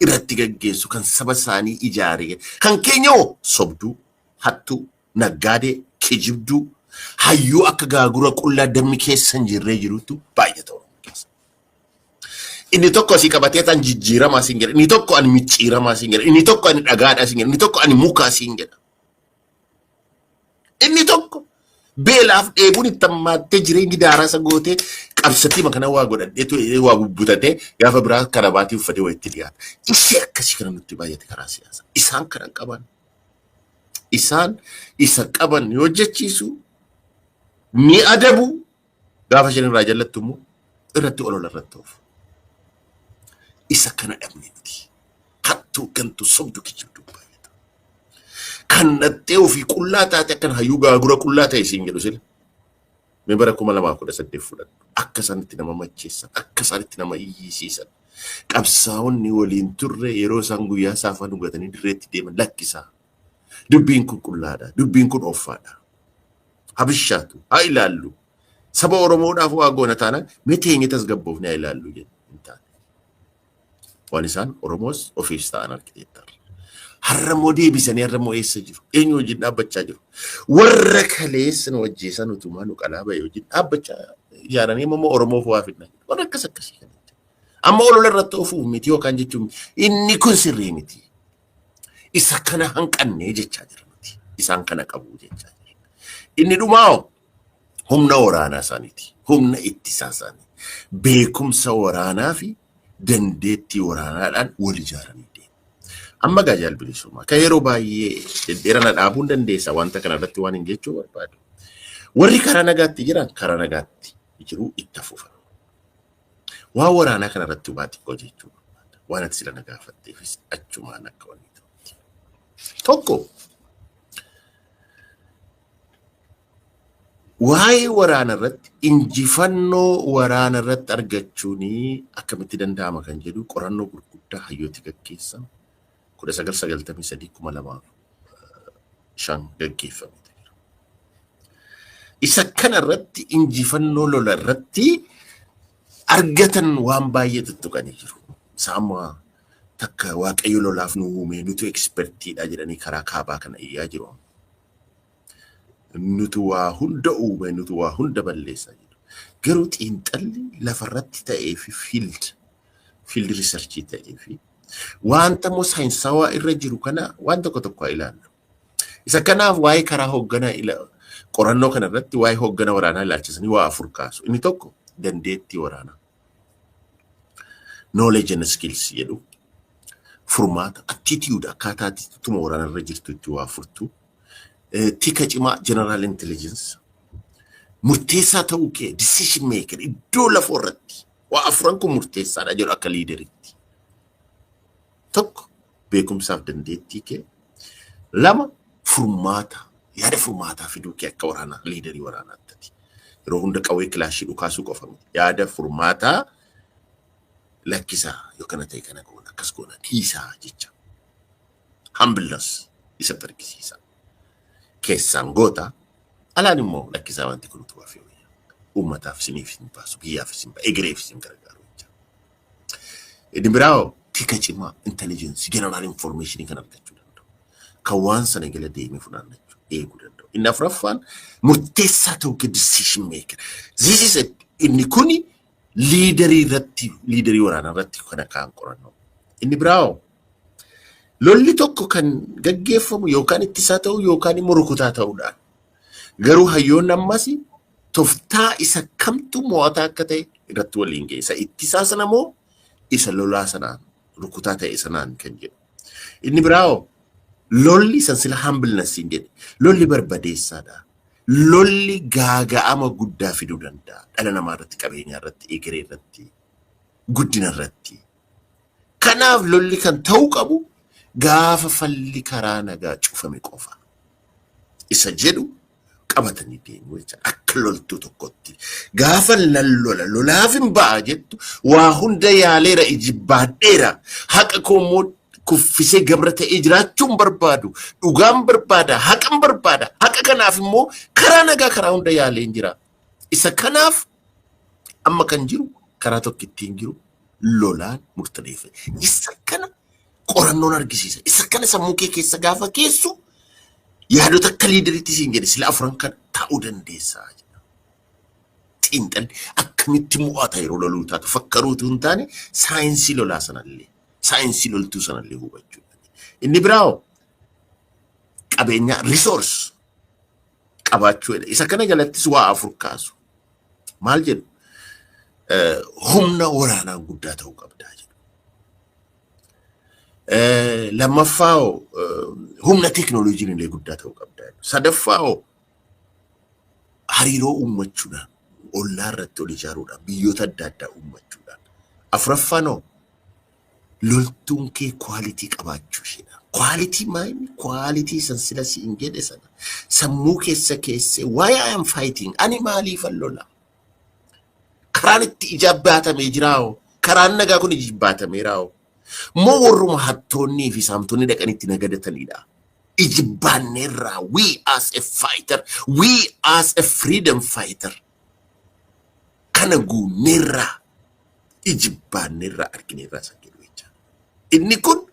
irratti gaggeessu kan saba isaanii ijaaree kan keenyoo sobduu hattuu naggaadee kijibduu hayyuu akka gaagura qullaa dammi keessa hin jirree jirutu baay'ata Oromoo keessa. Inni tokko asii qabatee tan jijjiiramaa siin jedha. Inni tokko ani micciiramaa siin jedha. Inni tokko ani dhagaadhaa siin jedha. Inni tokko ani mukaa siin jedha. Inni tokko beelaaf dheebuun itti hammaattee jireenyi daaraasa gootee qabsatii makana waa godhadheetu waa bubbutatee gaafa biraa karabaatii uffatee wayitti dhiyaata. Ishee akkasii kana nutti baay'ate karaa siyaasaa. Isaan kana qaban. Isaan isa qaban yoo jechiisu ni adabu gaafa isheen irraa jallattu immoo irratti olola irratti oofu. Isa kana dhabne miti. Hattuu gantuu sobdu kijibdu baay'ata. Kan dhattee ofii qullaa taate akkan hayyuu gaagura qullaa ta'e siin jedhu sila. Mee bara 2018 fudhadhu. Akka isaanitti nama macheessan, akka isaanitti nama iyyisiisan. Qabsaa'onni waliin turre yeroo isaan guyyaa saafaa dhugatanii dirreetti deeman lakkisaa. Dubbiin kun qullaadha. Dubbiin kun offaadha. Habishaatu haa ilaallu. Saba Oromoodhaaf waa goona taanaan mee teenye tasgabboofne haa ilaallu jedhu. Waan isaan Oromoos ofiis ta'an arkitektaara. Har'a immoo deebisanii har'a immoo eessa jiru? Eenyu wajjin dhaabbachaa jiru? Warra kaleessan wajjeessan utumaa nu qalaa ba'e wajjin dhaabbachaa ijaaranii immoo Oromoof waa fidna. Warra akkas akkasii kana. Amma olola irratti ofuuf miti yookaan jechuun inni kun sirrii miti. Isa kana hanqannee jechaa jira miti. Isaan kana qabu jechaa jira. Inni dhumaa humna waraanaa isaaniiti. Humna ittisaa isaanii. Beekumsa waraanaa fi dandeettii waraanaadhaan wal ijaaranii deemu. Amma gaajal bilisummaa kan yeroo baay'ee dheerana dhaabuun dandeessa wanta kana irratti waan hin jechuu barbaadu. Warri karaa nagaatti jiran karaa nagaatti jiruu itti fufa. Waa waraanaa kana irratti hubaatii jechuu barbaada. waan ati sila nagaafatteefis achumaan akka wanni ta'utti. Tokko waa'ee waraana irratti injifannoo waraana irratti argachuun akkamitti danda'ama kan jedhu qorannoo gurguddaa hayyooti gaggeessan 1993 gaggeeffame. Isa kana irratti injifannoo lola irratti argatan waan baay'ee tuttuqanii jiru. Saamma takka waaqayyo lolaaf nu uume nutu ekspertiidha jedhanii karaa kaabaa kana iyyaa jiru. Nutu waa hunda uume nutu waa hunda balleessaa jiru. Garuu xiinxalli lafarratti ta'ee fi fiild riisarchii ta'ee fi wanta immoo saayinsawaa irra jiru kana waan tokko tokko ilaallu. Isa kanaaf waa'ee karaa hoogganaa qorannoo kana irratti waa'ee hoogganaa waraanaa ilaalchisanii waa afur kaasu. Inni tokko dandeettii waraanaa. Knowledge and skills jedhu. Furmaata, attitude akkaataa attitude waraana irra jirtu itti waa furtu. Tika cimaa general intelligence. Murteessaa ta'uu kee decision maker iddoo lafoo irratti waa afuran kun murteessaadha jedhu akka liideritti. Tokko beekumsaaf dandeettii kee. Lama furmaata. Yaada furmaataa fiduu kee akka waraanaa liiderii waraanaatti. Yeroo hunda qawwee kilaashii dhukaasuu qofa miti. Yaada furmaataa lakkisaa yookaan ta'e kana goona akkas goona dhiisaa jecha. Humbleness isa argisiisa. Keessaan goota alaan immoo lakkisaa wanti kun utuu hafe uummataaf isiniif hin baasu biyyaaf isin egereef isin gargaaru jecha. Inni biraa tika cimaa intelligence general information kan argachuu danda'u. Kan waan sana gala deemee funaannachuu eeguu danda'u. Inni afuraffaan murteessaa ta'uu kee decision maker. Inni kuni liiderii waraanaa irratti kana kaan qorannoo. Inni biraa lolli tokko kan gaggeeffamu yookaan ittisaa ta'uu yookaan immoo rukutaa ta'uudhaan. Garuu hayyoonni ammas toftaa isa kamtu mo'ataa akka ta'e irratti waliin ga'e. Isa ittisaa sana moo isa lolaa sanaan rukutaa ta'e sanaan kan jedhu. Inni biraa lolli sansila humbleness hin jedhe. Lolli barbadeessaadha. Lolli gaaga'ama guddaa fiduu danda'a. Dhala namaa irratti, qabeenyaa irratti, egeree irratti, guddina irratti. Kanaaf lolli kan ta'uu qabu gaafa falli karaa nagaa cufame qofa. Isa jedhu qabatanii deemu jecha akka loltuu tokkotti. Gaafa lolaaf hin ba'a jettu waa hunda yaaleera ijibbaadheera. Haqa koommoo kuffisee gabra ta'ee jiraachuun barbaadu. Dhugaan barbaada, haqan barbaada. Haqa kanaaf immoo karaa nagaa karaa hunda yaalee hin jira. Isa kanaaf amma kan jiru karaa tokko ittiin jiru lolaan murtaa'eeffate. Isa kana qorannoon argisiisa. Isa kana sammuu kee keessa gaafa keessu yaadota akka liideriitti siin jedhe sila afuran kan ta'uu dandeessaa jedha. Xiinxalli akkamitti mo'ata yeroo loluu taatu fakkaruutu hin taane saayinsii lolaa sanallee saayinsii loltuu sanallee hubachuu. Inni biraa qabeenya resource qabaachuu jedha. Isa kana jalattis waa afur kaasu. Maal jedhu? Humna waraanaa guddaa ta'uu qabdaa jedhu. Lammaffaa humna teekinooloojiin illee guddaa ta'uu qabdaa jedhu. Sadaffaa hariiroo uummachuudhaan ollaa irratti ol ijaaruudhaan biyyoota adda addaa uummachuudhaan. Afuraffaan loltuun kee kwaalitii qabaachuu isheedha. Kwaalitii maali? Kwaalitii sansila siin jedhe sana. Sammuu keessa keessee why I am fighting ani maaliifan lola? Karaan itti ijaabbaatamee jiraao? Karaan nagaa kun ijaabbatameeraao? Moo warruma hattoonnii fi saamtonni dhaqanitti nagadatanidha? Ijibbaanneerraa we as a fighter, we as a freedom fighter. Kana guunneerraa ijibbaanneerraa argineerraa sakkeetu jecha. Inni kun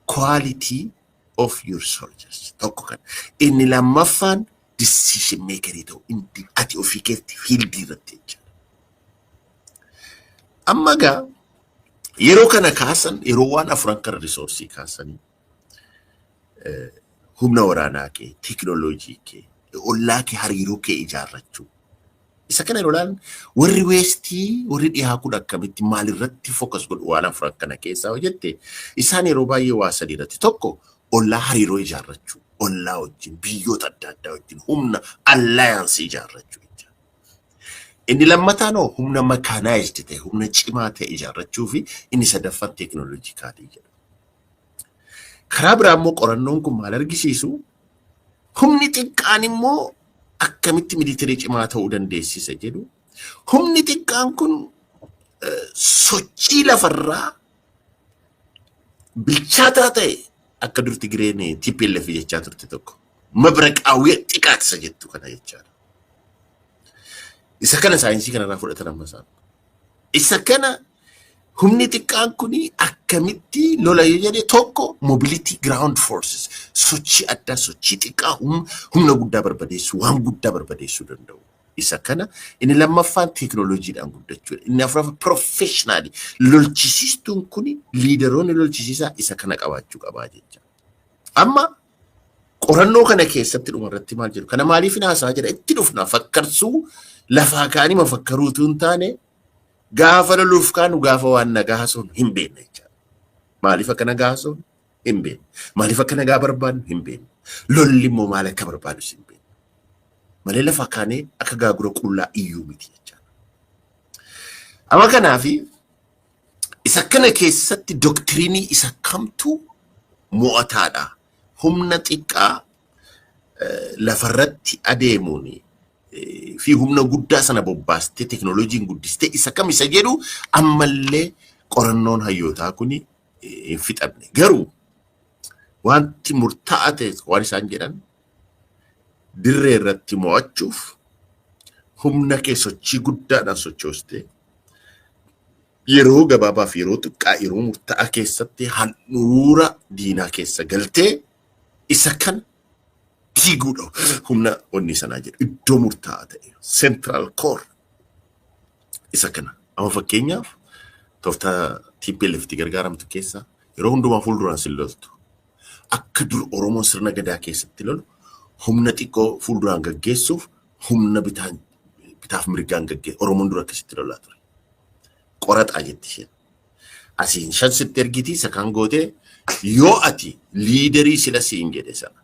quality of your soldiers. Tokko kan. Inni lammaffaan decision makerii ta'u inni ati ofii keetti fiildii irratti jecha. Amma gaa yeroo kana kaasan yeroo waan afuran kana risoorsii kaasanii humna waraanaa kee, teekinooloojii kee, ollaa kee hariiroo kee ijaarrachuu. Isa kana yeroo ilaalan warri weestii warri dhihaa kun akkamitti maalirratti fokas godhu waan afuran kana keessaa hojjette isaan yeroo baay'ee waa sadii irratti tokko ollaa hariiroo ijaarrachuu, ollaa wajjin biyyoota adda addaa wajjin humna allaayansii ijaarrachuu. Inni lammataan humna makaanaayizd ta'e, humna cimaa ta'e ijaarrachuu fi inni sadaffaan teekinooloojikaalii jedha. Karaa biraa immoo qorannoon kun maal argisiisu? Humni xiqqaan immoo akkamitti militarii cimaa ta'uu dandeessisa jedhu. Humni xiqqaan kun sochii lafarraa bilchaataa ta'e akka durti gireen TPLF jechaa turte tokko mabraqaawwee xiqqaatisa jettu kana jechaadha. Isa kana saayinsii kanarraa fudhatan amma isaan. Isa kana humni xiqqaan kun akkamitti lola yoo jedhe tokko mobility ground forces sochii addaa sochii xiqqaa humna guddaa barbadeessu waan guddaa barbadeessuu danda'u. Isa kana inni lammaffaan teekinooloojiidhaan guddachuudha. Inni afuraffaan professionally lolchisiistuun kun liidaroonni lolchisiisaa isa kana qabaachuu qabaa jecha. Amma qorannoo kana keessatti dhumarratti maal jedhu? Kana maaliif haasaa jedha? Itti dhufna fakkarsuu lafaa kaanii mafakkaruutu hin taane gaafa loluuf kaanu gaafa waan nagaa haasofnu hin beekne jechaadha. Maaliif akka nagaa haasofnu hin beekne. Maaliif akka nagaa barbaadnu hin beekne. Lolli immoo maal akka barbaadus hin beekne. Malee lafa kaanee akka gaagura qullaa iyyuu miti jechaadha. Amma kanaafi isa kana keessatti doktiriinii isa kamtu mo'ataadha. Humna xiqqaa lafarratti adeemuuni fi humna guddaa sana bobbaastee teekinooloojiin guddistee isa kam isa jedhu ammallee qorannoon hayyootaa kun hin fixamne. Garuu wanti murtaa'aa ta'e waan isaan jedhan dirree irratti mo'achuuf humna kee sochii guddaadhaan sochoostee yeroo gabaabaa fi yeroo xiqqaa yeroo murtaa'aa keessatti handhuura diinaa keessa galtee isa kan diiguudha humna onni sanaa jedhu iddoo murtaa'aa ta'e central core isa kana. Amma fakkeenyaaf tooftaa TPLF itti gargaaramtu keessaa yeroo hundumaa fuulduraan sin loltu akka dur Oromoon sirna gadaa keessatti lolu humna xiqqoo fuulduraan gaggeessuuf humna bitaaf mirgaan gaggeessu Oromoon dura akkasitti lolaa ture. Qoraxaa jetti isheen. Asiin shan sitti ergiti isa kan goote yoo ati liidarii sila siin jedhe sana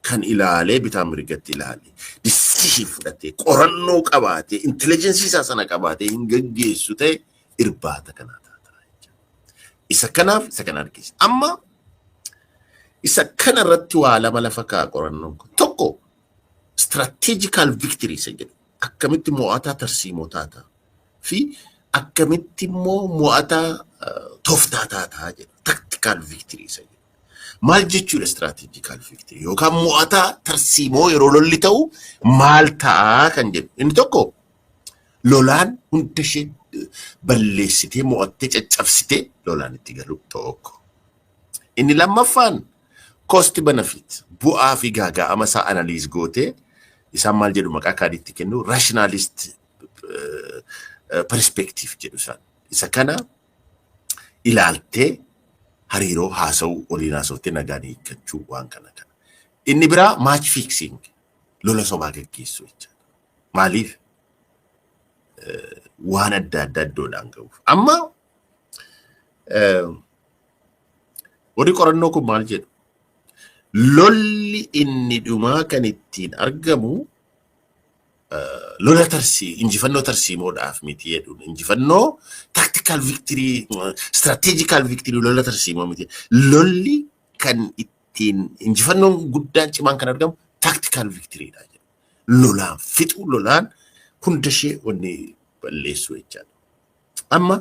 kan ilaalee bitaa mirgatti ilaalee decision fudhatee qorannoo qabaatee intelligensii isaa sana qabaatee hin gaggeessu ta'e irbaata kanaa taata. Isa kanaaf isa kana argisiisa. Amma isa kana irratti waa lama lafa ka'a qorannoon kun. Tokko strategical victory isa jedhu akkamitti mo'ataa tarsiimoo taataa fi akkamitti immoo mo'ataa tooftaa taataa jedhu tactical victory isa jedhu. Maal jechuudha strategical victory yookaan mo'ataa tarsiimoo yeroo lolli ta'u maal ta'a kan jedhu. Inni tokko lolaan hunda ishee balleessitee mo'attee caccabsitee lolaan itti galu tokko. Inni lammaffaan cost benefit bu'aa fi gaaga'ama isaa analyze gootee isaan maal jedhu maqaa kaadiitti kennu rationalist perspective jedhu isaan. Isa kana ilaaltee hariiroo haasa'uu waliin haasoftee nagaan hiikkachuu waan kana kana. Inni biraa match fixing lola sobaa gaggeessu jechuudha. Maaliif? Waan adda addaa iddoodhaan ga'uuf. Amma warri qorannoo kun maal jedhu? Lolli inni dhumaa kan ittiin argamu lola injifannoo tarsiimoodhaaf miti jedhuun injifannoo tactical victory strategical victory lola tarsiimoo miti. Lolli kan ittiin injifannoon guddaan cimaan kan argamu tactical victoryidha jedhu. Lolaan fixu lolaan hunda ishee wanni balleessu jechaadha. Amma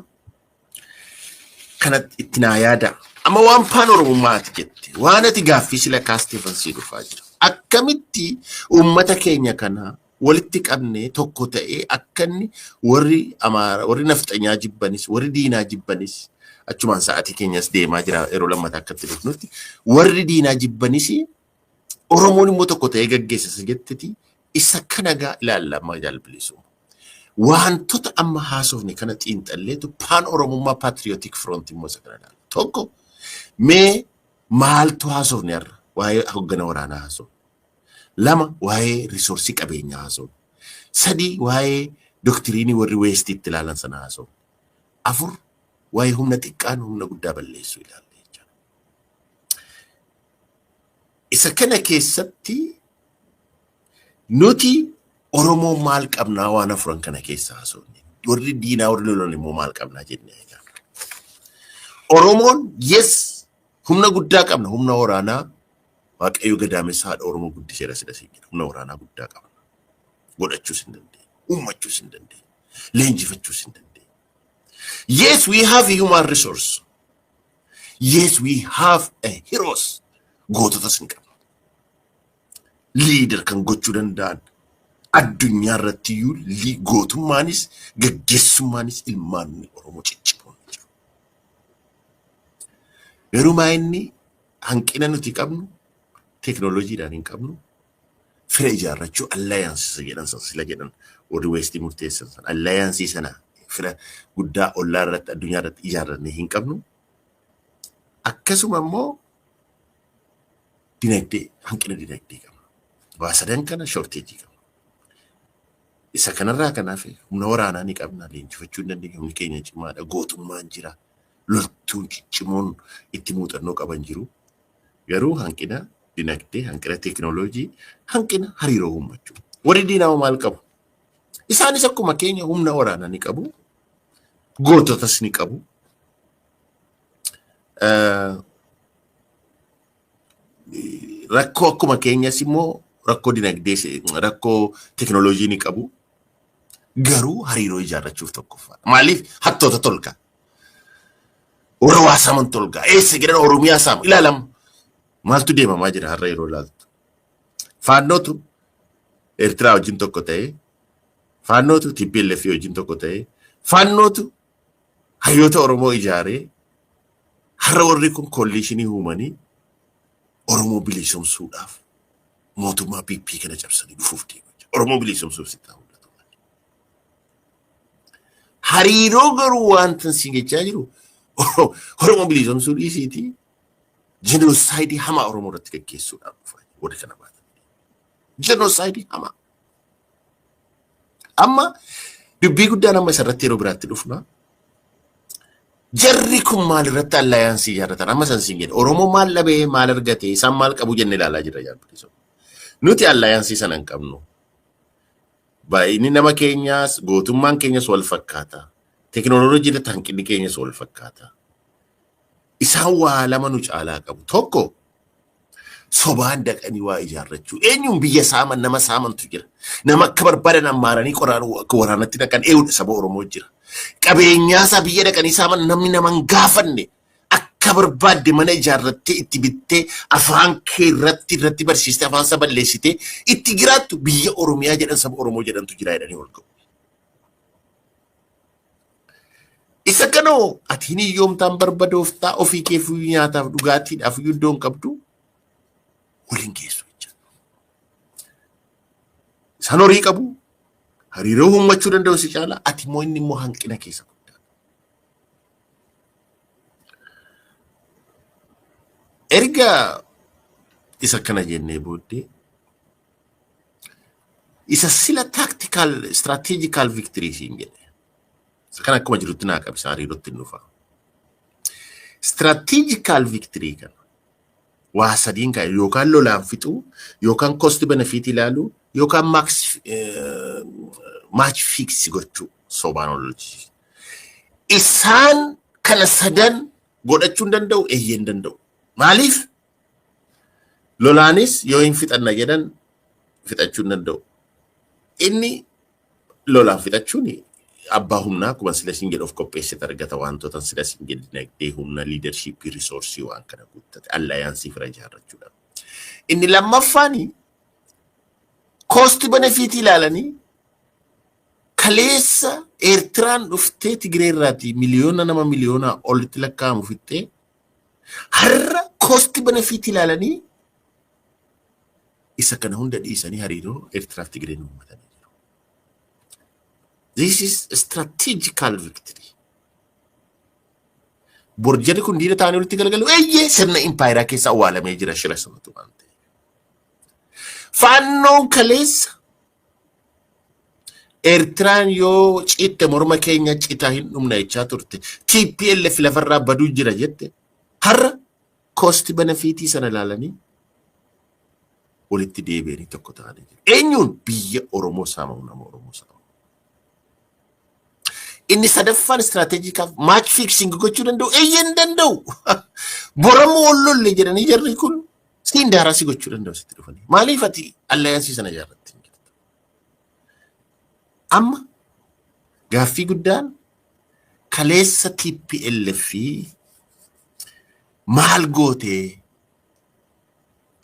kanatti itti naa yaada. Amma waan paan Oromummaati jette waan ati gaaffii sila kaasteefansii dhufaa jira. Akkamitti uummata keenya kana walitti qabnee tokko ta'ee akka inni warri Amaara warri nafxanyaa jibbanis warri diinaa jibbanis achumaan sa'aatii keenyas deemaa jira yeroo lammataa akkatti dhufnutti warri diinaa jibbanis Oromoon immoo tokko ta'ee gaggeessa jetteti isa kana gaa ilaallama jaalbilisuu. Wantoota amma haasofne kana xiinxalleetu paan Oromummaa patriotic front immoo isa kana ilaalla. Tokko mee maaltu haasofne har'a waa'ee hoggana waraanaa haasofne. Lama waa'ee risoorsii qabeenyaa haasofne. Sadii waa'ee doktiriinii warri weestiitti ilaalan sana haasofne. Afur waa'ee humna xiqqaan humna guddaa balleessuu ilaalle jechuudha. Isa kana keessatti nuti Oromoo maal qabnaa waan afran kana keessaa haasofne. Warri diinaa warri lolan immoo maal qabnaa jennee egaa. Oromoon yes humna guddaa qabna humna waraanaa Waaqayyo gadaamessa haadha Oromoo guddiseera sida siinjedha humna waraanaa guddaa qabna. Godhachuus hin dandeenye. Uummachuus hin dandeenye. Leenjifachuus hin dandeenye. Yes, we have a human resource. Yes, we have a heroes. Gootota sin qabna. Leader kan gochuu danda'an addunyaa irratti iyyuu gootummaanis gaggeessummaanis ilmaan Oromoo cicciboon jiru. Garuu maa inni hanqina nuti qabnu teknooloojiidhaan hin qabnu fira ijaarrachuu allaayansii jedhan sila jedhan warri weestii murteessan sana allaayansii sana fira guddaa ollaa irratti addunyaa irratti ijaarrannee hin qabnu. Akkasuma immoo dinagdee hanqina dinagdee qabna. Waa sadan kana shorteejii qabna. Isa kanarraa kanaaf humna waraanaa ni qabna leenjifachuu hin dandeenye humni keenya cimaadha gootummaan jira loltuun ciccimoon itti muuxannoo qaban jiru. Garuu hanqina dinagdee hanqina teknooloojii hanqina hariiroo uummachuu. Warri diinaa maal qabu? Isaanis akkuma keenya humna waraanaa ni qabu. Goototas ni qabu. Rakkoo akkuma keenyas immoo rakkoo dinagdee rakkoo teknooloojii ni qabu. Garuu hariiroo ijaarrachuuf tokkoffaa. Maaliif hattoota tolka? Warra waa saaman tolka. Eessa jedhan Oromiyaa saamu ilaalamu. Maaltu deemamaa jira har'a yeroo ilaaltu? Faannootu Eertiraa wajjin tokko ta'ee, faannootu TPLF wajjin tokko ta'ee, faannootu hayyoota Oromoo ijaaree har'a warri kun kooliishinii uumanii Oromoo bilisoomsuudhaaf mootummaa PP kana cabsanii dhufuuf deemu. Oromoo bilisoomsuuf sitti mul'atu. Hariiroo garuu wanta si jechaa jiru Oromoo bilisoomsuu dhiisiitii genocide hamaa Oromoo irratti gaggeessuudhaan dhufa warri kana baatan. Genocide hamaa. Amma dubbii guddaan amma isarratti yeroo biraatti dhufna. Jarri kun maal irratti allaayansii ijaarratan amma san siin jedhe Oromoo maal dhabee maal argate isaan maal qabu jennee ilaalaa jirra jaarbilisoo. Nuti allaayansii sana hin qabnu. Baay'inni nama keenyaas gootummaan keenyas wal fakkaata. Teknooloojii irratti hanqinni keenyas wal fakkaata. Isaan waa lama nu caalaa qabu. Tokko sobaan dhaqanii waa ijaarrachuu. Eenyuun biyya saaman nama saamantu jira. Nama akka barbaadan ammaaranii akka waraanatti dhaqan eewudha saba Oromoo jira. Qabeenyaasaa biyya dhaqanii saaman namni nama hin gaafanne akka barbaadde mana ijaarrattee itti bittee afaan kee irratti barsiistee afaan isaa balleessitee itti jiraattu biyya Oromiyaa jedhan saba Oromoo jedhantu jira jedhanii ol ga'u. Isa kanoo ati hin hiyyoomtaan barbadooftaa ofii kee fuyyuu nyaataaf dhugaatiidhaaf iddoon qabdu waliin geessu jechuudha. Isaan horii qabu hariiroo uummachuu danda'u si caala ati immoo inni immoo hanqina keessa guddaa. Erga isa kana jennee booddee isa sila tactical strategical victory siin jedhe. Kana akkuma jirutti naa qabisa hariirootti hin dhufa. Strategical victory kana waa sadiin kan yookaan lolaan fixuu yookaan cost benefit ilaalu yookaan match fix gochuu sobaan oolchi. Isaan kana sadan godhachuu hin danda'u eeyyee hin danda'u. Maaliif? Lolaanis yoo hin fixanna jedhan fixachuu hin danda'u. Inni lolaan fixachuuni abbaa humnaa akkuma sila siin jedhu of qopheessite argata wantoota sila siin jedhu dinagdee humna leadership resource waan kana guuttate allaayansii fira ijaarrachuudha. Inni lammaffaani cost benefit ilaalanii kaleessa Eertiraan dhuftee Tigree irraati nama miliyoona olitti lakkaa'amu fittee har'a cost benefit ilaalanii isa kana hunda dhiisanii hariiroo Eertiraaf Tigreen uummatanii. This is a strategical victory. Borjani kun diina taanii walitti galagalu eeyyee sirna impaayiraa keessa awwaalamee jira shira sanatu waan ta'e. Faannoon kaleessa Eertiraan yoo ciitte morma keenya citaa hin dhumna jechaa turte TPLF lafarraa baduu jira jette har'a cost benefitii sana ilaalanii walitti deebi'anii tokko ta'anii jiru. Eenyuun biyya Oromoo saamamu nama Oromoo saamamu. Inni sadaffaan istiraatejikaaf match fixing gochuu danda'u eeyyeen danda'u. Boramoo ollolle jedhanii jarri kun siin daarasi gochuu danda'u sitti dhufanii. Maaliif ati allaayansii sana ijaarratti hin jirtu? Amma gaaffii guddaan kaleessa TPLF maal gootee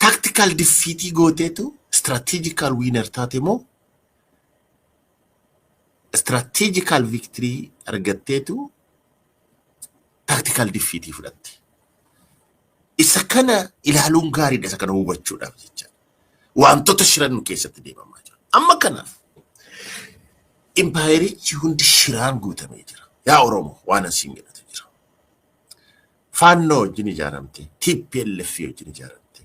tactical defeat gooteetu strategical winner taate moo strategical victory argatteetu tactical defeat fudhatte. Isa kana ilaaluun gaariidha, isa kana hubachuudhaaf jecha. Wantoota shiran keessatti deemamaa jira. Amma kanaaf impaayerichi hundi shiraan guutamee jira. Yaa Oromoo waan asiin jedhatu jira. Faannoo wajjin ijaaramte, TPLF wajjin ijaaramte,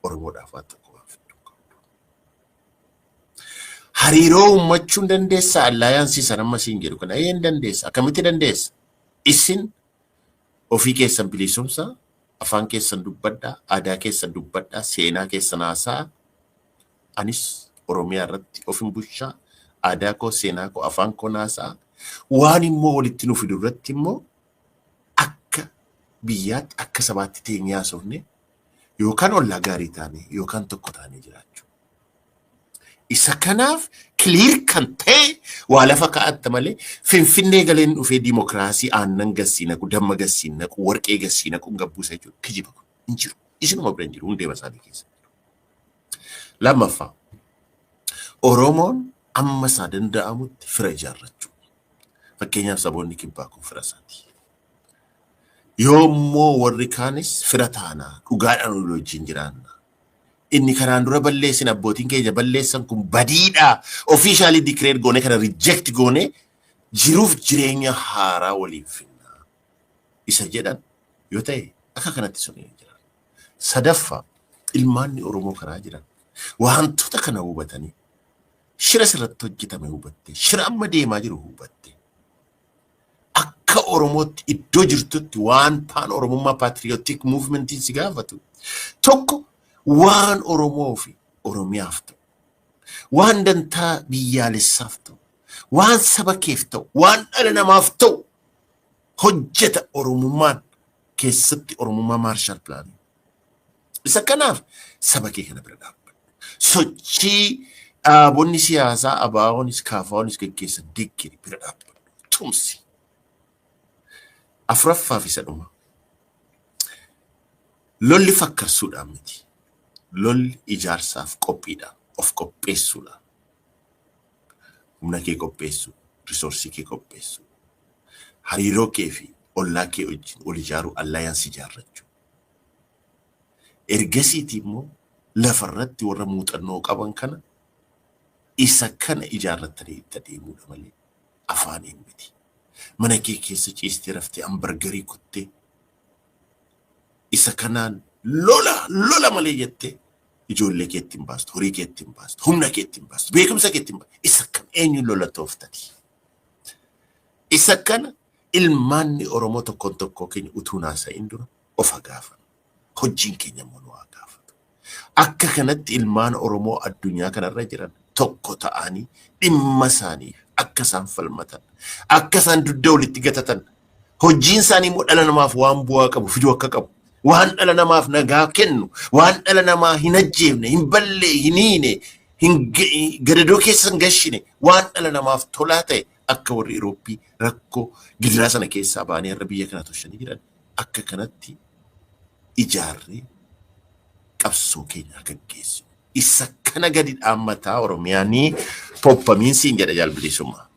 Oromoodhaaf waan tokko waan fiduu qabdu. Hariiroo uummachuun dandeessa allaayansii sana amma siin jedhu kana een dandeessa. Akkamitti dandeessa? Isin ofii keessan bilisumsa, afaan keessan dubbadhaa, aadaa keessan dubbadhaa, seenaa keessan haasaa. Anis Oromiyaa irratti ofin bulchaa, aadaa koo, seenaa koo, afaan koo haasaa. Waan immoo walitti nu fidu irratti immoo akka biyyaatti akka sabaatti teenyee haasofne yookaan ollaa gaarii taane yookaan tokko taanee jiraachuu. Isa kanaaf clear kan ta'e waa lafa kaa'atta malee Finfinnee galeen dhufee dimokiraasii aannan gassii naqu, damma gassii naqu, warqee gassii naqu gabbuusa jechuudha. Kijiba kun hin jiru. Isinuma bira hin jiru hundee masaanii keessa. Lammaffaa Oromoon amma isaa danda'amutti fira ijaarrachuu. Fakkeenyaaf saboonni kibbaa kun fira isaati. Yoommoo warri kaanis fira taanaa dhugaadhaan wal wajjin jiraanna. Inni kanaan dura balleessin abbootiin keenya balleessan kun badiidhaa officially declare goone kana reject goone jiruuf jireenya haaraa waliin finna. Isa jedhan yoo ta'e akka kanatti sun jira. Sadaffaa ilmaanni Oromoo karaa jiran wantoota kana hubatanii shira sirratti hojjetame hubatte, shira amma deemaa jiru hubatte. Akka Oromootti iddoo jirtutti waan paan Oromummaa patriotic movementiin si gaafatu tokko waan Oromoo fi Oromiyaaf ta'u, waan dantaa biyyaalessaaf ta'u, waan saba keef ta'u, waan dhala namaaf ta'u hojjeta Oromummaan keessatti Oromummaa Marshall Plan. Isa kanaaf saba kee kana bira dhaabbadhu. Sochii dhaabonni siyaasaa ABO'nis KFO'nis gaggeessan deeggari bira dhaabbadhu. Tumsi. Afuraffaaf isa dhuma. Lolli fakkarsuudhaan miti. Lolli ijaarsaaf qophiidhaan of qopheessuudhaan. Humna kee qopheessuu, risoorsii kee qopheessuu, hariiroo kee fi ollaa kee wajjin ol ijaaruu allaayansii ijaarrachuu. Ergasiiti immoo lafarratti warra muuxannoo qaban kana isa kana ijaarrattanii itti adeemuudha malee afaaniin miti. Mana kee keessa ciistee raftee hambargarii kuttee isa kanaan lola malee jettee ijoollee kee ittiin baastu, horii kee ittiin baastu, humna kee ittiin baastu, beekumsa kee ittiin baastu. Isa kan eenyu lola tooftati. Isa kana ilmaanni Oromoo tokkoon tokkoo keenya utuu naasa'in dura of gaafatu. Hojiin keenya immoo nu gaafatu. Akka kanatti ilmaan Oromoo addunyaa kanarra jiran tokko ta'anii dhimma isaanii akka isaan falmatan, akka isaan dudda walitti gatatan, hojiin isaanii immoo dhala namaaf waan bu'aa qabu, fiduu akka qabu, waan dhala namaaf nagaa kennu, waan dhala namaa hin ajjeefne, hin ballee, hin hiine, gadadoo keessa hin gashine, waan dhala namaaf tolaa ta'e akka warri Irooppii rakkoo gidiraa sana keessaa ba'anii har'a biyya kana tolchanii jiran akka kanatti ijaarree qabsoo keenya gaggeessu. Isa kana gadi dhaammataa Oromiyaanii poppamiinsiin jedha jaalbilisummaa.